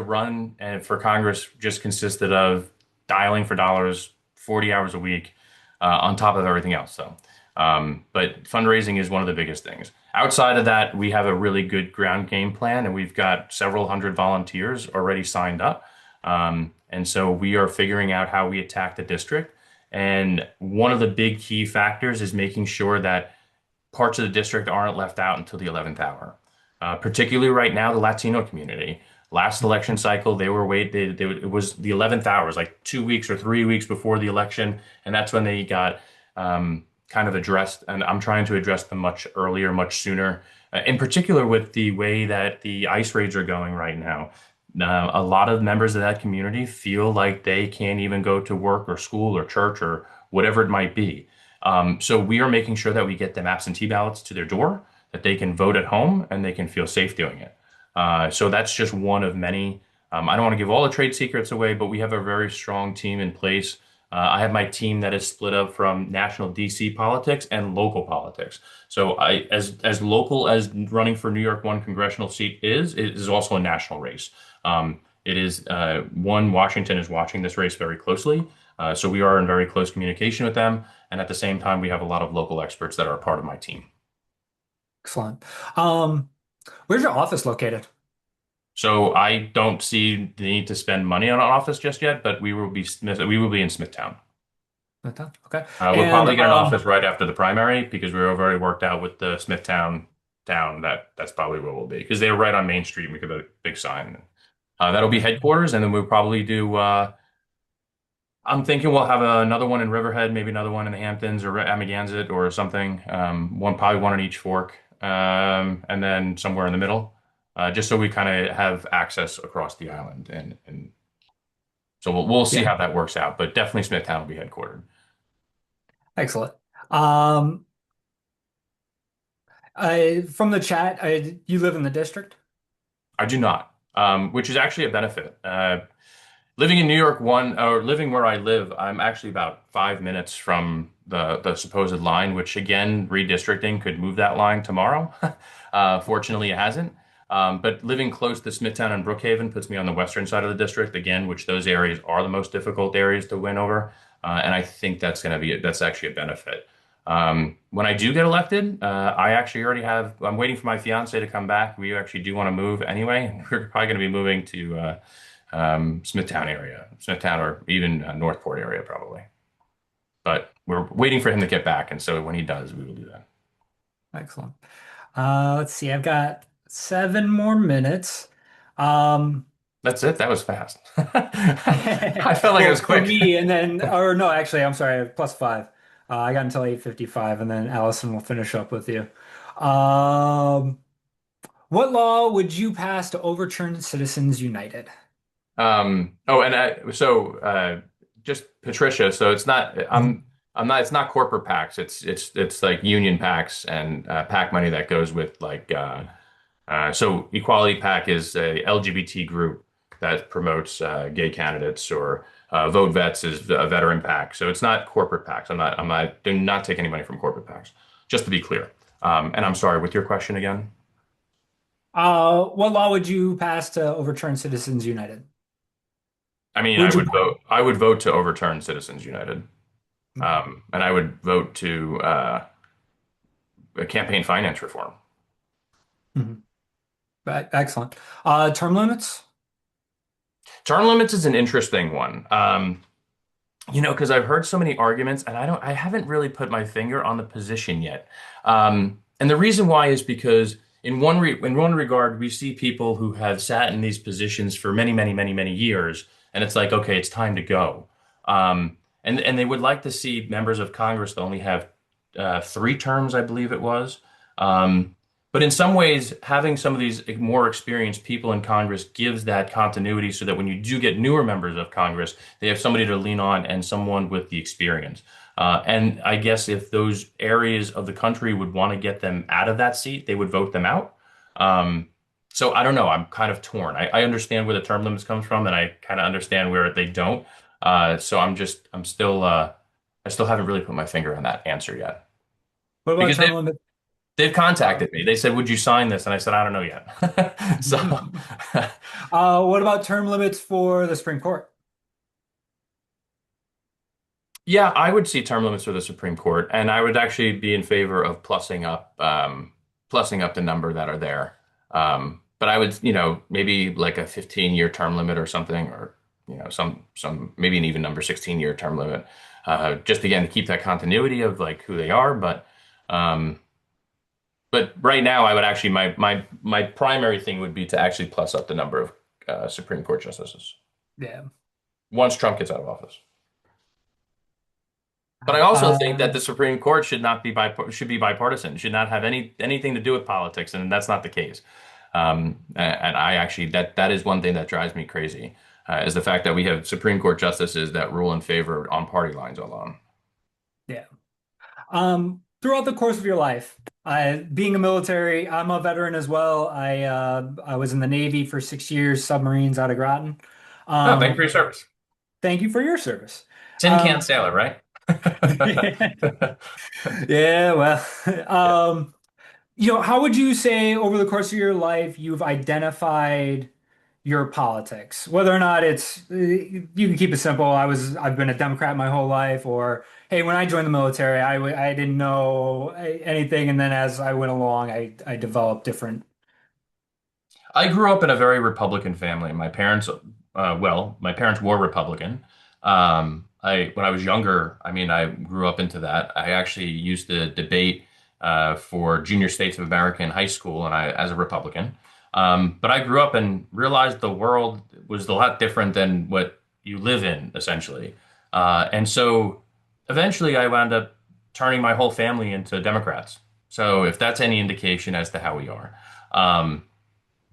C: run for Congress just consisted of dialing for dollars 40 hours a week on top of everything else. But fundraising is one of the biggest things. Outside of that, we have a really good ground game plan, and we've got several hundred volunteers already signed up. And so we are figuring out how we attack the district. And one of the big key factors is making sure that parts of the district aren't left out until the 11th hour. Particularly right now, the Latino community. Last election cycle, it was the 11th hour, it was like 2 weeks or 3 weeks before the election, and that's when they got kind of addressed. And I'm trying to address them much earlier, much sooner. In particular, with the way that the ICE raids are going right now, a lot of members of that community feel like they can't even go to work or school or church or whatever it might be. So we are making sure that we get them absentee ballots to their door, that they can vote at home and they can feel safe doing it. So that's just one of many. I don't want to give all the trade secrets away, but we have a very strong team in place. I have my team that is split up from national DC politics and local politics. So as local as running for New York 1 congressional seat is, it is also a national race. It is one, Washington is watching this race very closely. So we are in very close communication with them. And at the same time, we have a lot of local experts that are a part of my team.
D: Excellent. Where's your office located?
C: So I don't see the need to spend money on an office just yet, but we will be in Smithtown.
D: Okay.
C: We'll
D: And
C: probably get an office right after the primary because we were already worked out with the Smithtown town. That's probably where we'll be because they're right on Main Street. We could have a big sign. That'll be headquarters, and then we'll probably do. I'm thinking we'll have another one in Riverhead, maybe another one in the Hamptons or Amagansett or something. Probably one in each fork, and then somewhere in the middle, just so we kind of have access across the island. And so we'll see
D: yeah,
C: how that works out. But definitely Smithtown will be headquartered.
D: excellent. From the chat, you live in the district?
C: I do not, which is actually a benefit. Living in New York, one or living where I live, I'm actually about 5 minutes from the supposed line, which again, redistricting could move that line tomorrow. Fortunately, it hasn't. But living close to Smithtown and Brookhaven puts me on the western side of the district again, which those areas are the most difficult areas to win over. And I think that's actually a benefit. When I do get elected, I actually already I'm waiting for my fiance to come back. We actually do want to move anyway. We're probably going to be moving to Smithtown area, Smithtown or even Northport area probably. But we're waiting for him to get back, and so when he does, we will do that.
D: Excellent. Let's see. I've got 7 more minutes. Um,
C: That's it. That was fast. I felt like it
D: well,
C: was
D: for
C: quick.
D: me, and then, or no, actually, I'm sorry, I have +5. I got until 8:55, and then Allison will finish up with you. Um, what law would you pass to overturn Citizens United?
C: Oh, and just Patricia. So I'm not. It's not corporate PACs. It's like union PACs and PAC money that goes with so Equality PAC is a LGBT group that promotes gay candidates, or Vote Vets is a veteran PAC. So it's not corporate PACs. Do not take any money from corporate PACs. Just to be clear. And I'm sorry, with your question again.
D: What law would you pass to overturn Citizens United?
C: I mean,
D: Who would you?
C: I would vote to overturn Citizens United.
D: Mhm.
C: And I would vote to a campaign finance reform.
D: Mhm. Excellent. Term limits?
C: Term limits is an interesting one. Because I've heard so many arguments, and I haven't really put my finger on the position yet. And the reason why is because in one regard, we see people who have sat in these positions for many, many, many, many years, and it's like, okay, it's time to go. And they would like to see members of Congress that only have 3 terms, I believe it was. Um, but in some ways, having some of these more experienced people in Congress gives that continuity so that when you do get newer members of Congress, they have somebody to lean on and someone with the experience. And I guess if those areas of the country would want to get them out of that seat, they would vote them out. Um, so I don't know. I'm kind of torn. I understand where the term limits comes from, and I kind of understand where they don't. So I still haven't really put my finger on that answer yet
D: What about
C: because
D: term limits?
C: they've contacted me. They said, "Would you sign this?" And I said, "I don't know yet." So,
D: What about term limits for the Supreme Court?
C: yeah, I would see term limits for the Supreme Court, and I would actually be in favor of plussing up the number that are there. But I would, maybe like a 15-year term limit or something, or some maybe an even number, 16-year term limit. Just again to keep that continuity of like who they are, um, but right now, I would actually my primary thing would be to actually plus up the number of Supreme Court justices
D: Yeah.
C: once Trump gets out of office. But I also think that
D: Um,
C: the Supreme Court should be bipartisan, should not have anything to do with politics, and that's not the case. And I actually that is one thing that drives me crazy, is the fact that we have Supreme Court justices that rule in favor on party lines alone.
D: yeah. Throughout the course of your life, being a military, I'm a veteran as well. I was in the Navy for 6 years, submarines out of Groton.
C: Oh, thank you for
D: Um,
C: your service.
D: Thank you for your service.
C: Tin can
D: Um,
C: sailor, right?
D: yeah, well,
C: Yeah.
D: how would you say over the course of your life you've identified your politics? Whether or not you can keep it simple. I've been a Democrat my whole life, or hey, when I joined the military, I didn't know anything, and then as I went along, I developed different.
C: I grew up in a very Republican family. My parents were Republican. When I was younger, I mean, I grew up into that. I actually used to debate for Junior States of America in high school, and as a Republican. But I grew up and realized the world was a lot different than what you live in, essentially. And so eventually I wound up turning my whole family into Democrats. So if that's any indication as to how we are. Um,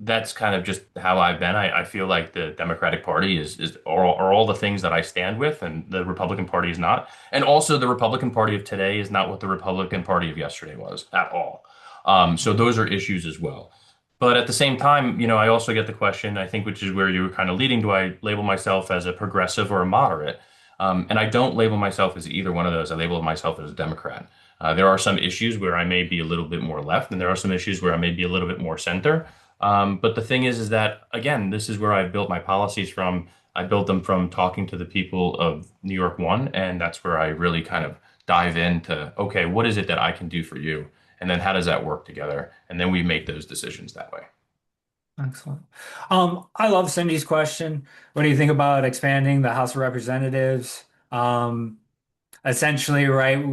C: that's kind of just how I've been. I feel like the Democratic Party are all the things that I stand with, and the Republican Party is not. And also, the Republican Party of today is not what the Republican Party of yesterday was at all. So those are issues as well. But at the same time, I also get the question, I think, which is where you were kind of leading, do I label myself as a progressive or a moderate? And I don't label myself as either one of those. I label myself as a Democrat. There are some issues where I may be a little bit more left, and there are some issues where I may be a little bit more center. But the thing is that, again, this is where I built my policies from. I built them from talking to the people of New York One, and that's where I really kind of dive into, okay, what is it that I can do for you? And then how does that work together? And then we make those decisions that way.
D: Excellent. I love Cindy's question. What do you think about expanding the House of Representatives? Essentially, right,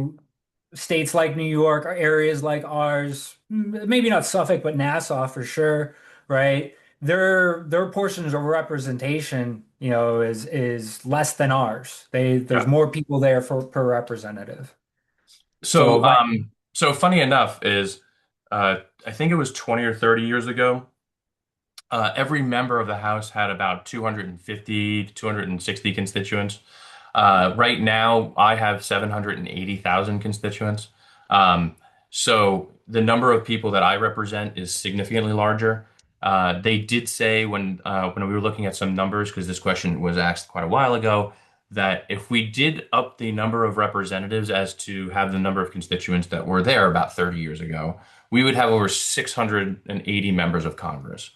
D: states like New York or areas like ours, maybe not Suffolk, but Nassau for sure, right? Their portions of representation, is less than ours. There's
C: Yeah.
D: more people there for per representative. So
C: So,
D: by
C: funny enough is, I think it was 20 or 30 years ago, every member of the House had about 250 to 260 constituents. Right now, I have 780,000 constituents. Um, so the number of people that I represent is significantly larger. They did say when we were looking at some numbers, because this question was asked quite a while ago, that if we did up the number of representatives as to have the number of constituents that were there about 30 years ago, we would have over 680 members of Congress.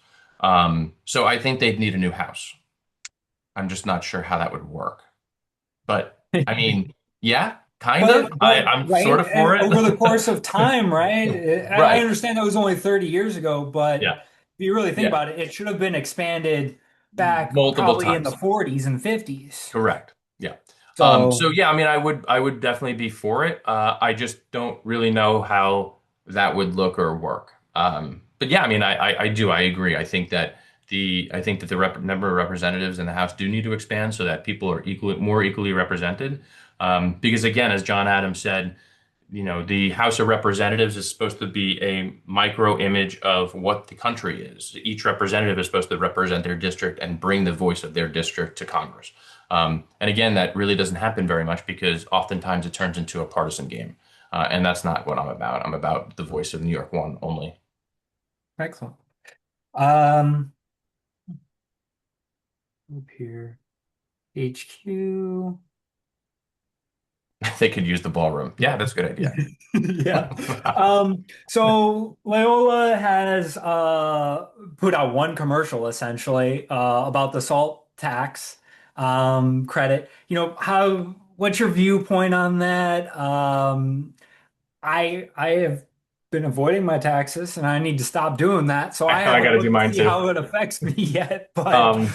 C: So I think they'd need a new house. I'm just not sure how that would work. But I mean, yeah, kind of.
D: but
C: I'm sort
D: right,
C: of for it.
D: over the course of time, right? I
C: Right.
D: understand that was only 30 years ago, but
C: Yeah.
D: if you really think
C: Yeah.
D: about it, it should have been expanded back
C: Multiple
D: probably in the
C: times.
D: 40s and 50s.
C: Correct. Yeah. So
D: So,
C: yeah, I mean, I would definitely be for it. I just don't really know how that would look or work. But yeah, I mean, I do. I agree. I think that the number of representatives in the House do need to expand so that people are more equally represented. Because again, as John Adams said, the House of Representatives is supposed to be a micro image of what the country is. Each representative is supposed to represent their district and bring the voice of their district to Congress. And again, that really doesn't happen very much because oftentimes it turns into a partisan game. And that's not what I'm about. I'm about the voice of New York One only.
D: excellent. Um, up here, HQ.
C: They could use the ballroom. Yeah, that's a good idea.
D: Yeah. So Loyola has put out one commercial essentially about the salt tax credit. What's your viewpoint on that? I have been avoiding my taxes and I need to stop doing that. So I
C: I got
D: haven't
C: to do
D: looked to
C: mine
D: see
C: too.
D: how it affects me yet, but
C: Um,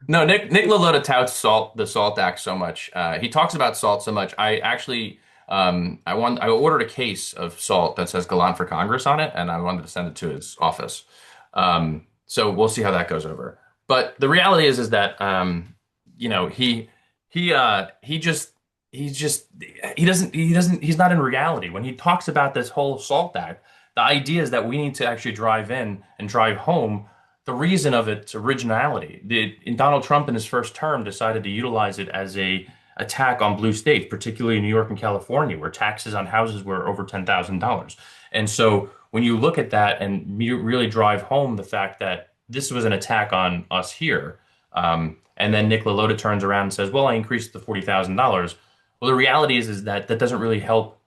C: No, Nick LaLotta touts the SALT Act so much. He talks about salt so much. I actually, I ordered a case of salt that says Gallant for Congress on it, and I wanted to send it to his office. So we'll see how that goes over. But the reality is that, he just, he's not in reality. When he talks about this whole SALT Act, the idea is that we need to actually drive in and drive home the reason of its originality. Donald Trump in his first term decided to utilize it as a attack on blue states, particularly New York and California, where taxes on houses were over $10,000. And so when you look at that and you really drive home the fact that this was an attack on us here, and then Nick LaLotta turns around and says, "Well, I increased the $40,000." Well, the reality is that that doesn't really help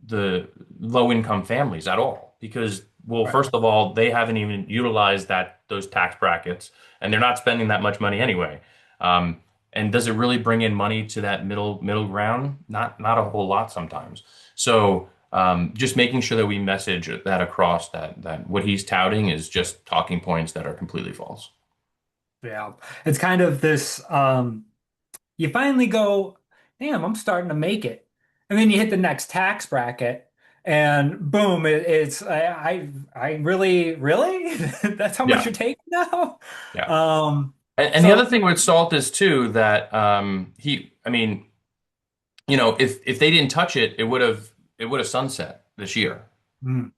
C: the low income families at all because well
D: right.
C: first of all they haven't even utilized those tax brackets and they're not spending that much money anyway. And does it really bring in money to that middle ground? Not a whole lot sometimes. So just making sure that we message that across that what he's touting is just talking points that are completely false.
D: Yeah. It's kind of this you finally go, damn, I'm starting to make it. And then you hit the next tax bracket and boom, it's I really that's how much
C: Yeah,
D: you're taking now.
C: yeah.
D: Um
C: And the other
D: so
C: thing with salt is too that I mean, if they didn't touch it, it would have sunset this year,
D: mm,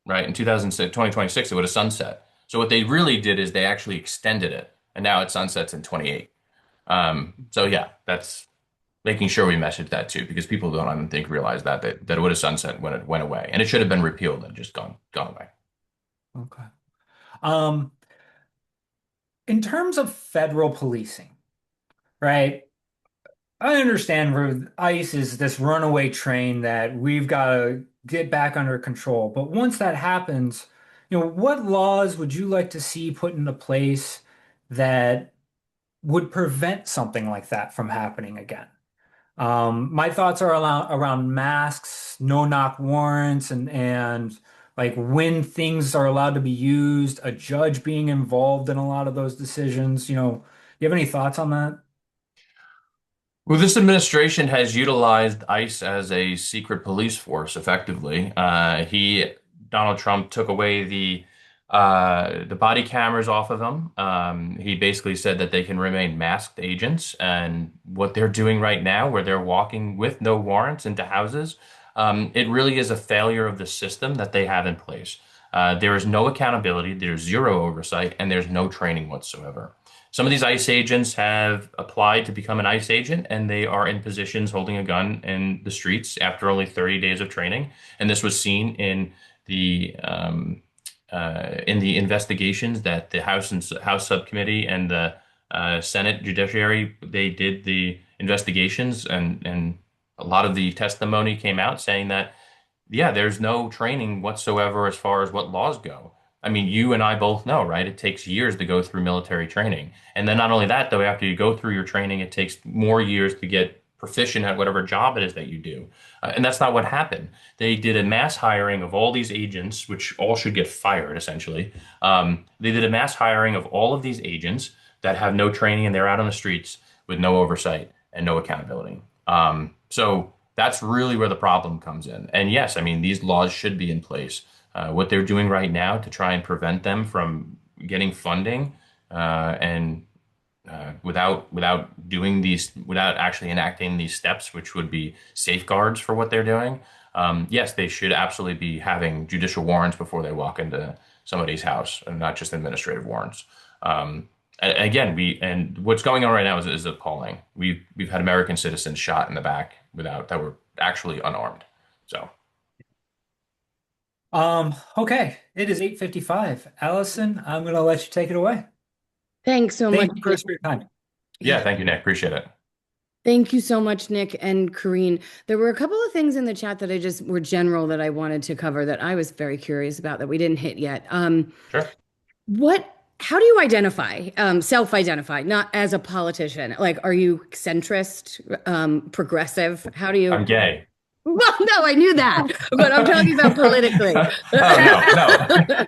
C: right? In 2006, 2026, it would have sunset. So what they really did is they actually extended it, and now it sunsets in 28. So yeah, that's making sure we message that too, because people don't, I don't think, realize that it would have sunset when it went away, and it should have been repealed and just gone away.
D: okay. Um, in terms of federal policing, right? I understand where ICE is this runaway train that we've got to get back under control. But once that happens, what laws would you like to see put into place that would prevent something like that from happening again? My thoughts are around masks, no-knock warrants, and like when things are allowed to be used, a judge being involved in a lot of those decisions. You have any thoughts on that?
C: Well, this administration has utilized ICE as a secret police force effectively. Donald Trump took away the body cameras off of them. He basically said that they can remain masked agents, and what they're doing right now, where they're walking with no warrants into houses, it really is a failure of the system that they have in place. There is no accountability, there's zero oversight, and there's no training whatsoever. Some of these ICE agents have applied to become an ICE agent, and they are in positions holding a gun in the streets after only 30 days of training. And this was seen in the investigations that the House Subcommittee and the Senate Judiciary they did the investigations, and a lot of the testimony came out saying that yeah, there's no training whatsoever as far as what laws go. I mean, you and I both know, right? It takes years to go through military training. And then not only that, though, after you go through your training, it takes more years to get proficient at whatever job it is that you do. And that's not what happened. They did a mass hiring of all these agents, which all should get fired, essentially. They did a mass hiring of all of these agents that have no training and they're out on the streets with no oversight and no accountability. So that's really where the problem comes in. And yes, I mean, these laws should be in place. What they're doing right now to try and prevent them from getting funding and without doing these, without actually enacting these steps, which would be safeguards for what they're doing. Yes, they should absolutely be having judicial warrants before they walk into somebody's house, and not just administrative warrants. Again, and what's going on right now is appalling. We've had American citizens shot in the back without that were actually unarmed. So.
D: Okay, it is 8:55. Allison, I'm gonna let you take it away.
B: Thanks so much.
D: Thank you, Chris, for your time.
C: Yeah, thank you, Nick. Appreciate it.
B: Thank you so much, Nick and Kareen. There were a couple of things in the chat that I just were general that I wanted to cover that I was very curious about that we didn't hit yet.
C: Sure.
B: How do you identify, self-identify, not as a politician? Like, are you centrist, progressive? How do you?
C: I'm gay.
B: Well, no, I knew that, but I'm talking about politically.
C: Oh,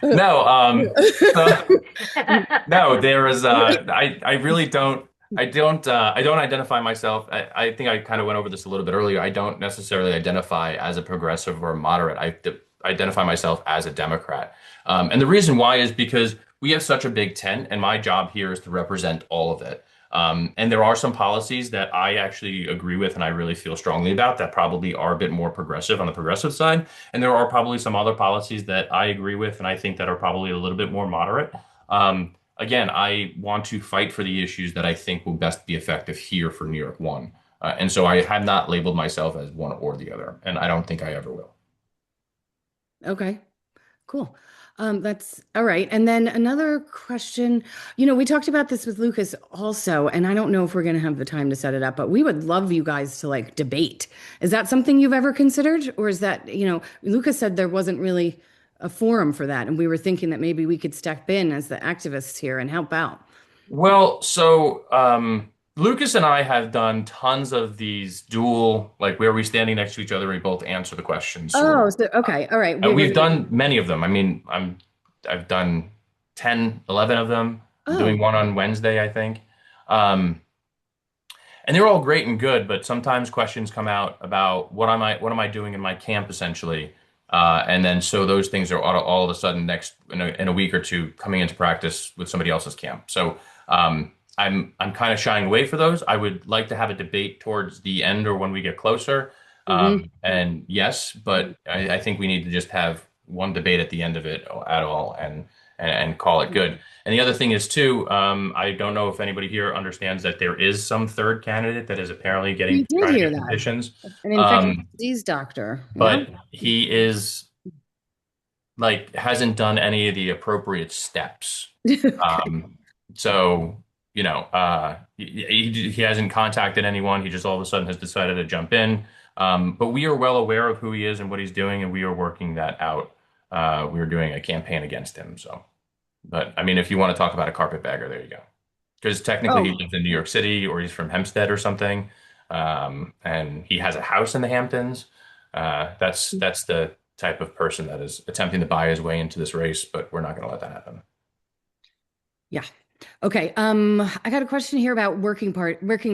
C: no. No, there is I really don't I don't identify myself. I think I kind of went over this a little bit earlier. I don't necessarily identify as a progressive or a moderate. Identify myself as a Democrat. And the reason why is because we have such a big tent, and my job here is to represent all of it. And there are some policies that I actually agree with and I really feel strongly about that probably are a bit more progressive on the progressive side. And there are probably some other policies that I agree with and I think that are probably a little bit more moderate. Again, I want to fight for the issues that I think will best be effective here for New York One. And so I have not labeled myself as one or the other, and I don't think I ever will.
B: Okay, cool. That's all right. And then another question, we talked about this with Lucas also, and I don't know if we're going to have the time to set it up, but we would love you guys to like debate. Is that something you've ever considered? Or is that, Lucas said there wasn't really a forum for that, and we were thinking that maybe we could step in as the activists here and help out.
C: Well, so Lucas and I have done tons of these dual, like where we standing next to each other, we both answer the questions.
B: Oh, so, okay. All right.
C: We've done many of them. I mean, I've done 10, 11 of them. I'm doing one on Wednesday, I think. And they're all great and good, but sometimes questions come out about what am I doing in my camp essentially. And then so those things are all of a sudden in a week or two coming into practice with somebody else's camp. So I'm kind of shying away for those. I would like to have a debate towards the end or when we get closer. And yes, but I think we need to just have one debate at the end of it at all and call it good. And the other thing is too, I don't know if anybody here understands that there is some third candidate that is apparently getting positions.
B: An infectious disease doctor.
C: But he is like hasn't done any of the appropriate steps.
B: Okay.
C: Um, so he hasn't contacted anyone. He just all of a sudden has decided to jump in. But we are well aware of who he is and what he's doing, and we are working that out. We are doing a campaign against him. So, but I mean, if you want to talk about a carpetbagger, there you go. Because technically he
B: Oh,
C: lives in New York City or he's from Hempstead or something. And he has a house in the Hamptons. That's the type of person that is attempting to buy his way into this race, but we're not going to let that happen.
B: yeah. Okay. I got a question here about working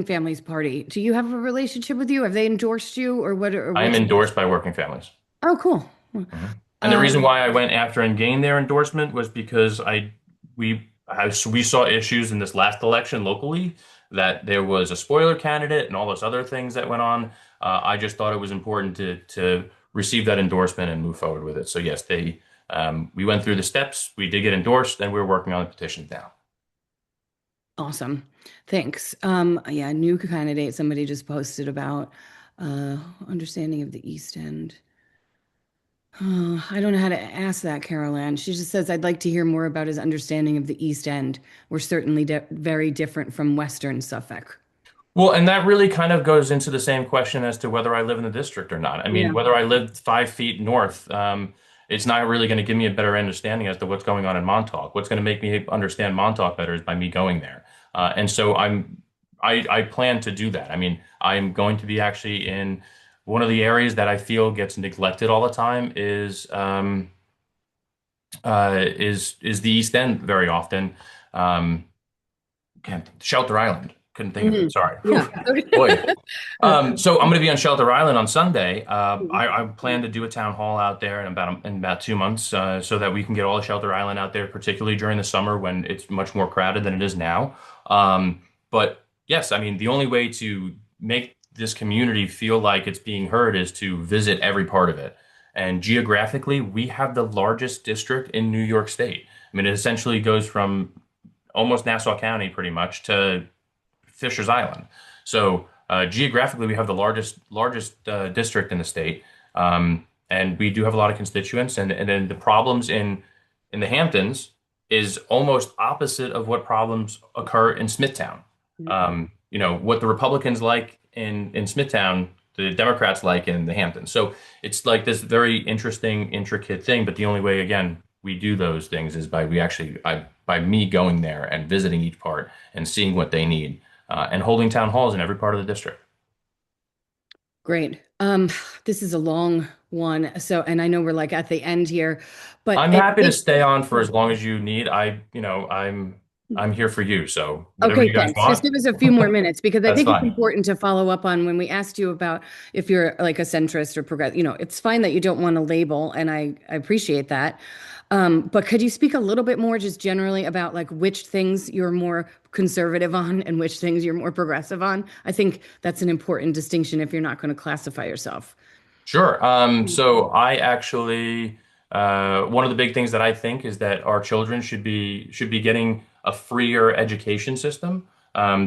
B: families party. Do you have a relationship with you? Have they endorsed you or what or
C: I am
B: what's
C: endorsed by Working Families.
B: Oh, cool.
C: Mhm. And the reason
B: Um,
C: why I went after and gained their endorsement was because we saw issues in this last election locally that there was a spoiler candidate and all those other things that went on. I just thought it was important to receive that endorsement and move forward with it. So yes, they we went through the steps. We did get endorsed, and we're working on the petitions now.
B: Awesome. Thanks. Yeah, new candidate somebody just posted about uh understanding of the East End. I don't know how to ask that, Carol Ann. She just says, I'd like to hear more about his understanding of the East End. We're certainly very different from Western Suffolk.
C: Well, and that really kind of goes into the same question as to whether I live in the district or not. I mean,
B: Yeah.
C: whether I live 5 feet north, it's not really going to give me a better understanding as to what's going on in Montauk. What's going to make me understand Montauk better is by me going there. And so I plan to do that. I mean, I'm going to be actually in one of the areas that I feel gets neglected all the time is the East End very often. Um, Shelter Island. Couldn't think of it.
B: Mhm.
C: Sorry.
B: Yeah.
C: Whew. Boy. So I'm going to be on Shelter Island on Sunday. I plan to do a town hall out there in about 2 months, so that we can get all of Shelter Island out there, particularly during the summer when it's much more crowded than it is now. But yes, I mean the only way to make this community feel like it's being heard is to visit every part of it. And geographically, we have the largest district in New York State. I mean, it essentially goes from almost Nassau County, pretty much, to Fisher's Island. So geographically, we have the largest district in the state, and we do have a lot of constituents. And then the problems in the Hamptons is almost opposite of what problems occur in Smithtown. What the Republicans like in Smithtown, the Democrats like in the Hamptons. So it's like this very interesting, intricate thing. But the only way, again, we do those things is by me going there and visiting each part and seeing what they need and holding town halls in every part of the district.
B: Great. This is a long one. So, and I know we're like at the end here, but
C: I'm
B: it
C: happy to
B: makes
C: stay on for as long as you need. I'm here for you. So whatever
B: Okay,
C: you guys
B: thanks. Just
C: want,
B: give us a few more minutes because I
C: that's
B: think it's
C: fine.
B: important to follow up on when we asked you about if you're like a centrist or progressive. It's fine that you don't want to label, and I appreciate that. But could you speak a little bit more just generally about like which things you're more conservative on and which things you're more progressive on? I think that's an important distinction if you're not going to classify yourself.
C: Sure. So I actually one of the big things that I think is that our children should be getting a freer education system.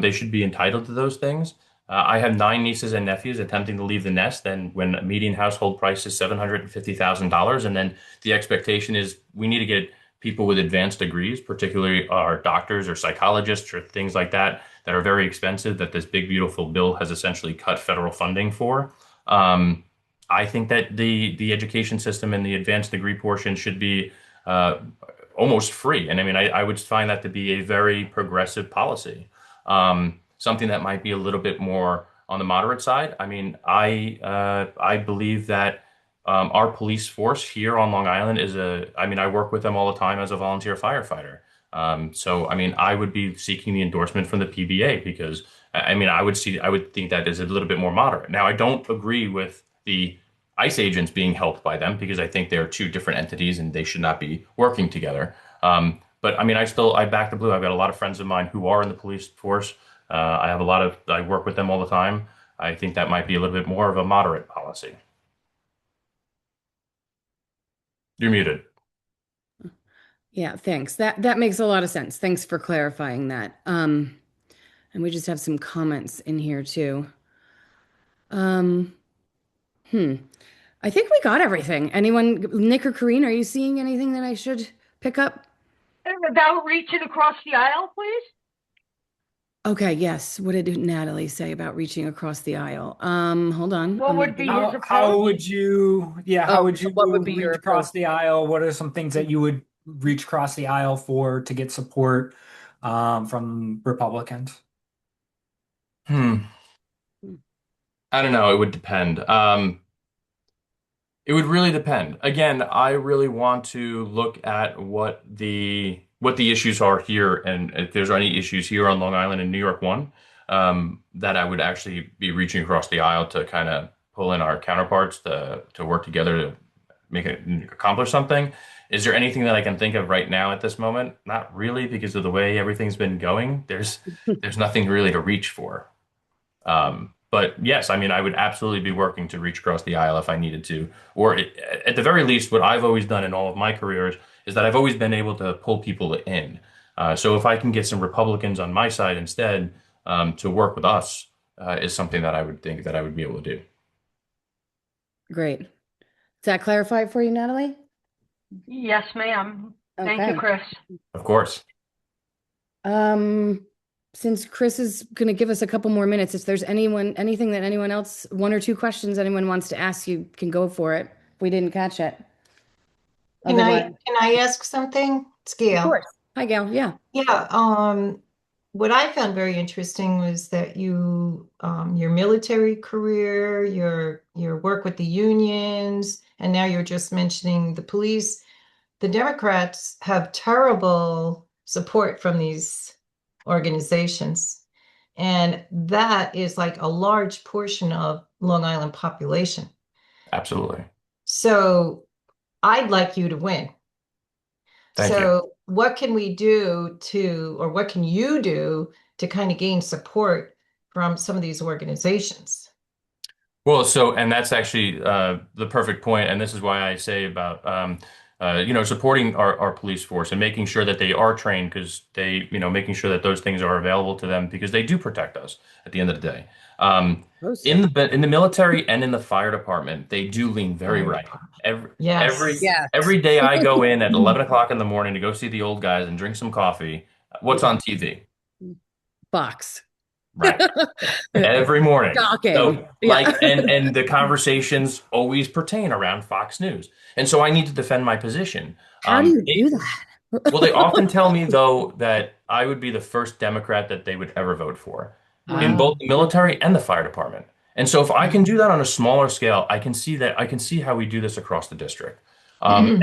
C: They should be entitled to those things. I have 9 nieces and nephews attempting to leave the nest, and when a median household price is $750,000, and then the expectation is we need to get people with advanced degrees, particularly our doctors or psychologists or things like that are very expensive, that this big beautiful bill has essentially cut federal funding for. Um, I think that the education system and the advanced degree portion should be uh, almost free. And I mean, I would find that to be a very progressive policy. Something that might be a little bit more on the moderate side. I mean, I believe that our police force here on Long Island I mean, I work with them all the time as a volunteer firefighter. So, I mean, I would be seeking the endorsement from the PBA because I mean, I would think that is a little bit more moderate. Now, I don't agree with the ICE agents being helped by them because I think they're two different entities and they should not be working together. But I mean, I back the blue. I've got a lot of friends of mine who are in the police force. I work with them all the time. I think that might be a little bit more of a moderate policy. You're muted.
B: Yeah, thanks. That makes a lot of sense. Thanks for clarifying that. And we just have some comments in here too. Um, hmm. I think we got everything. Anyone, Nick or Karine, are you seeing anything that I should pick up?
E: About reaching across the aisle, please?
B: Okay, yes. What did Natalie say about reaching across the aisle? Hold on.
E: What
B: I'm gonna
E: would
B: get
E: be
B: it.
E: his
D: How
E: approach?
D: would you, yeah, how
B: Oh,
D: would you
B: what would be your
D: reach
B: approach?
D: across the aisle? What are some things that you would reach across the aisle for to get support from Republicans?
C: Hmm. I don't know. It would depend. It would really depend. Again, I really want to look at what the issues are here, and if there's any issues here on Long Island and New York One, that I would actually be reaching across the aisle to kind of pull in our counterparts to work together to make it accomplish something. Is there anything that I can think of right now at this moment? Not really, because of the way everything's been going. There's nothing really to reach for. But yes, I mean, I would absolutely be working to reach across the aisle if I needed to. Or at the very least, what I've always done in all of my careers is that I've always been able to pull people in. So if I can get some Republicans on my side instead, to work with us, is something that I would think that I would be able to do.
B: Great. Does that clarify it for you, Natalie?
E: Yes, ma'am. Thank you,
B: Okay.
E: Chris.
C: Of course.
B: Um, since Chris is going to give us a couple more minutes, if there's anything that anyone else, one or two questions anyone wants to ask, you can go for it. If we didn't catch it. Otherwise,
F: Can I ask something? It's
B: of
F: Gail.
B: course. Hi, Gail. Yeah.
F: Yeah, what I found very interesting was that your military career, your work with the unions, and now you're just mentioning the police. The Democrats have terrible support from these organizations, and that is like a large portion of Long Island population.
C: Absolutely.
F: So I'd like you to win.
C: Thank you.
F: So, what can we do or what can you do to kind of gain support from some of these organizations?
C: Well, and that's actually the perfect point, and this is why I say about supporting our police force and making sure that they are trained because making sure that those things are available to them because they do protect us at the end of the day.
B: Closer.
C: In the military and in the fire department, they do lean very
F: Fire
C: right.
F: department.
C: Every
F: Yes.
C: every
B: Yes.
C: every day I go in at 11 o'clock in the morning to go see the old guys and drink some coffee. What's on TV?
B: Box.
C: Right. Every morning.
B: Shocking.
C: So
B: Yeah.
C: and the conversations always pertain around Fox News. And so I need to defend my position.
B: How do you do that?
C: Well, they often tell me though that I would be the first Democrat that they would ever vote for in
B: Wow.
C: both the military and the fire department. And so if I can do that on a smaller scale, I can see how we do this across the district. And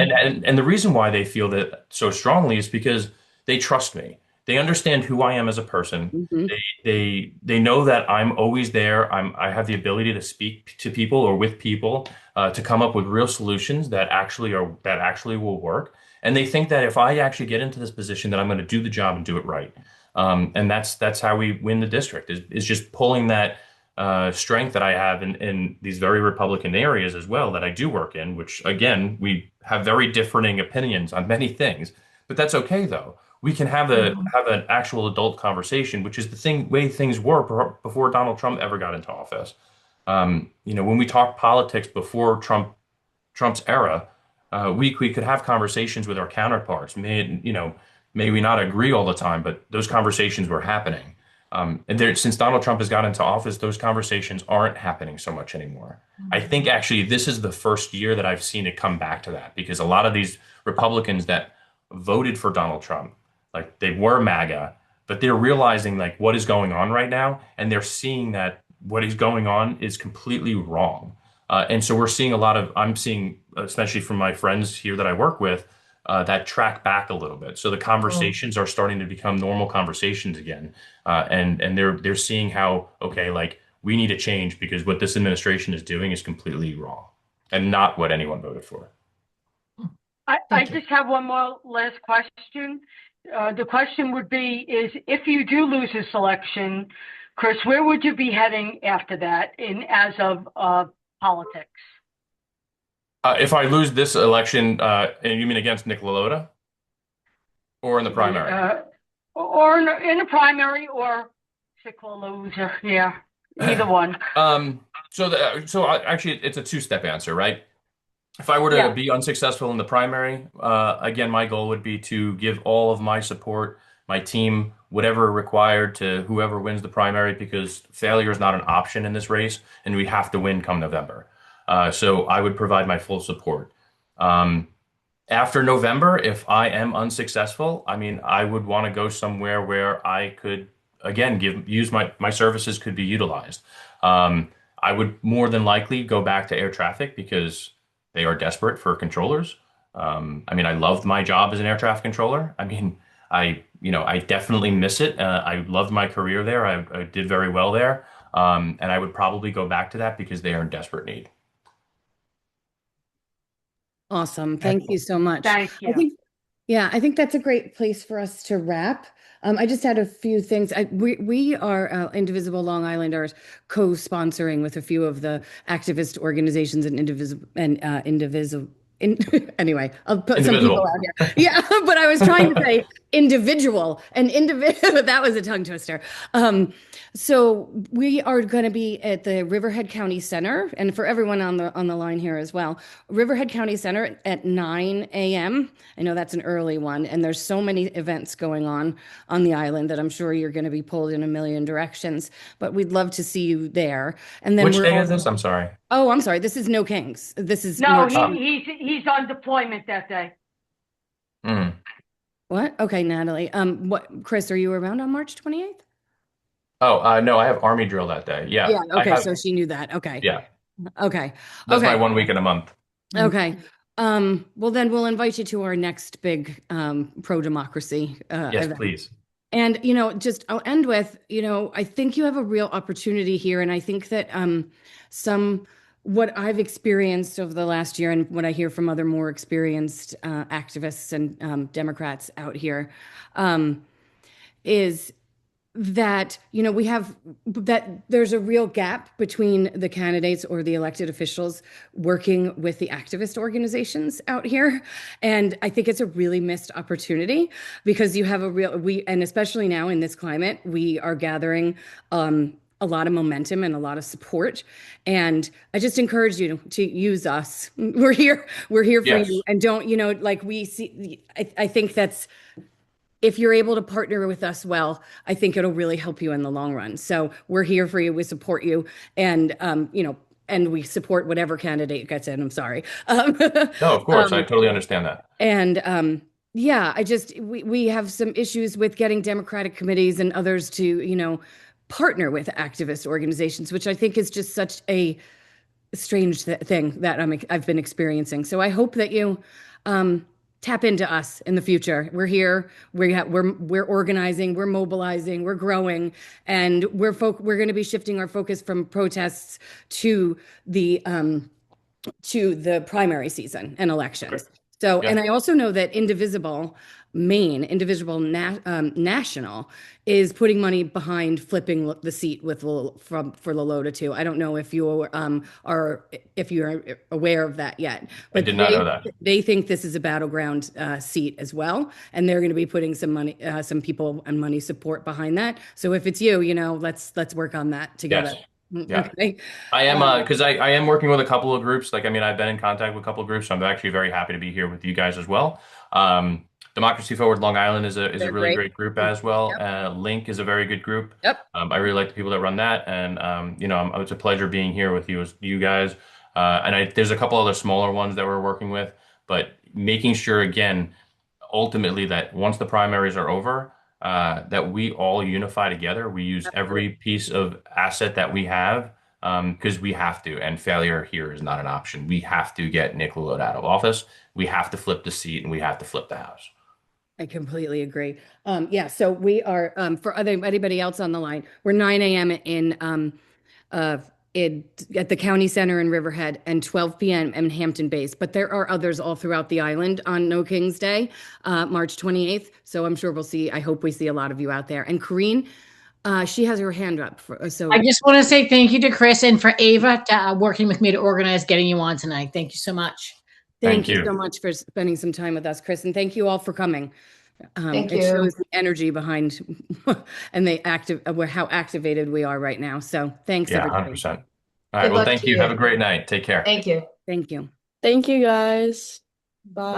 C: the reason why they feel that so strongly is because they trust me. They understand who I am as a person.
B: Mhm.
C: They know that I'm always there. I have the ability to speak to people or with people to come up with real solutions that actually will work. And they think that if I actually get into this position, that I'm going to do the job and do it right. And that's how we win the district is just pulling that strength that I have in these very Republican areas as well that I do work in, which again, we have very differing opinions on many things, but that's okay though. We can have an actual adult conversation, which is the way things were before Donald Trump ever got into office. When we talk politics before Trump's era, we could have conversations with our counterparts. May we not agree all the time, but those conversations were happening. Since Donald Trump has got into office, those conversations aren't happening so much anymore. I think actually this is the first year that I've seen it come back to that because a lot of these Republicans that voted for Donald Trump, like they were MAGA, but they're realizing like what is going on right now, and they're seeing that what is going on is completely wrong. And so I'm seeing, especially from my friends here that I work with, that track back a little bit. So the
F: Oh,
C: conversations are starting to become normal conversations again. And they're seeing how, okay, like we need to change because what this administration is doing is completely wrong and not what anyone voted for.
E: I
F: thank you.
E: just have one more last question. The question would be is if you do lose this election, Chris, where would you be heading after that as of politics?
C: If I lose this election, and you mean against Nick Laloda or in the primary?
E: Yeah, or in a primary or sick or loser. Yeah, either one.
C: Actually, it's a two-step answer, right? If I were to
A: Yeah.
C: be unsuccessful in the primary, again, my goal would be to give all of my support, my team, whatever required to whoever wins the primary, because failure is not an option in this race, and we have to win come November. So I would provide my full support. Um, After November, if I am unsuccessful, I mean, I would want to go somewhere where I could, again, use my services could be utilized. I would more than likely go back to air traffic because they are desperate for controllers. I mean, I loved my job as an air traffic controller. I mean, I definitely miss it. I loved my career there. I did very well there. And I would probably go back to that because they are in desperate need.
B: Awesome. Thank you so much.
E: Thank
B: I
E: you.
B: think, yeah, I think that's a great place for us to wrap. I just had a few things. We are Indivisible Long Islanders co-sponsoring with a few of the activist organizations and indivisible. In, anyway, I'll put some people
C: Indivisible.
B: out here. Yeah, but I was trying to say individual and individual. That was a tongue twister. So we are going to be at the Riverhead County Center, and for everyone on the line here as well, Riverhead County Center at 9 a.m. I know that's an early one, and there's so many events going on the island that I'm sure you're going to be pulled in a million directions. But we'd love to see you there. And then
C: Which
B: we're
C: day is
B: also,
C: this? I'm sorry.
B: oh, I'm sorry, this is No Kings. This is
E: No,
B: March.
C: Oh,
E: he's on deployment that day.
C: mm.
B: What? Okay, Natalie. What, Chris, are you around on March 28th?
C: Oh, no, I have army drill that day. Yeah,
B: Yeah.
C: I
B: Okay,
C: have.
B: so she knew that. Okay.
C: Yeah,
B: Okay.
C: that's my
B: Okay.
C: 1 week in a month.
B: Okay. Well, then we'll invite you to our next big pro-democracy
C: Yes,
B: event.
C: please.
B: And, just I'll end with, I think you have a real opportunity here. And I think that what I've experienced over the last year and what I hear from other more experienced activists and Democrats out here is that we have that there's a real gap between the candidates or the elected officials working with the activist organizations out here, and I think it's a really missed opportunity because you have and especially now in this climate we are gathering a lot of momentum and a lot of support, and I just encourage you to use us. We're here for you,
C: Yes.
B: and don't like we see I think that's if you're able to partner with us well, I think it'll really help you in the long run. So we're here for you. We support you, and and we support whatever candidate gets in. I'm sorry.
C: No, of course. I
B: Um,
C: totally understand that.
B: and yeah, we have some issues with getting Democratic committees and others to partner with activist organizations, which I think is just such a strange thing that I've been experiencing. So I hope that you um, tap into us in the future. We're here. We're organizing. We're mobilizing. We're growing, and we're going to be shifting our focus from protests to the primary season and
C: Okay.
B: elections. So,
C: Yeah.
B: and I also know that National is putting money behind flipping the seat for Lolota too. I don't know if you're aware of that yet,
C: I
B: but
C: did not know that.
B: they think this is a battleground seat as well, and they're going to be putting some money, some people and money support behind that. So if it's you, let's work on that together.
C: Yes. Yeah.
B: Okay.
C: I am
B: Um,
C: because I am working with a couple of groups. Like, I mean, I've been in contact with a couple of groups, so I'm actually very happy to be here with you guys as well. Democracy Forward Long Island is a
B: they're
C: really
B: great.
C: great group as well.
B: Yep.
C: Link is a very good group.
B: Yep.
C: I really like the people that run that, and it's a pleasure being here with you guys. There's a couple other smaller ones that we're working with, but making sure again, ultimately, that once the primaries are over, that we all unify together. We use every piece of asset that we have because we have to, and failure here is not an option. We have to get Nick Lillard out of office. We have to flip the seat, and we have to flip the house.
B: I completely agree. Yeah, so we are anybody else on the line. We're 9 a.m. Uh, at the county center in Riverhead and 12 p.m. in Hampton Bays. But there are others all throughout the island on No King's Day, March 28th. So I'm sure I hope we see a lot of you out there. And Corrine, she has her hand up.
A: I just want to say thank you to Chris and for Ava working with me to organize getting you on tonight. Thank you so much.
B: Thank
C: Thank
B: you
C: you.
B: so much for spending some time with us, Chris. And thank you all for coming.
F: Thank
B: It
F: you.
B: shows the energy behind and how activated we are right now. So thanks,
C: Yeah,
B: everybody.
C: 100%. All right.
F: Good
C: Well,
F: luck
C: thank
F: to
C: you. Have a
F: you.
C: great night. Take care.
F: Thank you.
B: Thank you.
G: Thank you, guys. Bye.
F: Bye.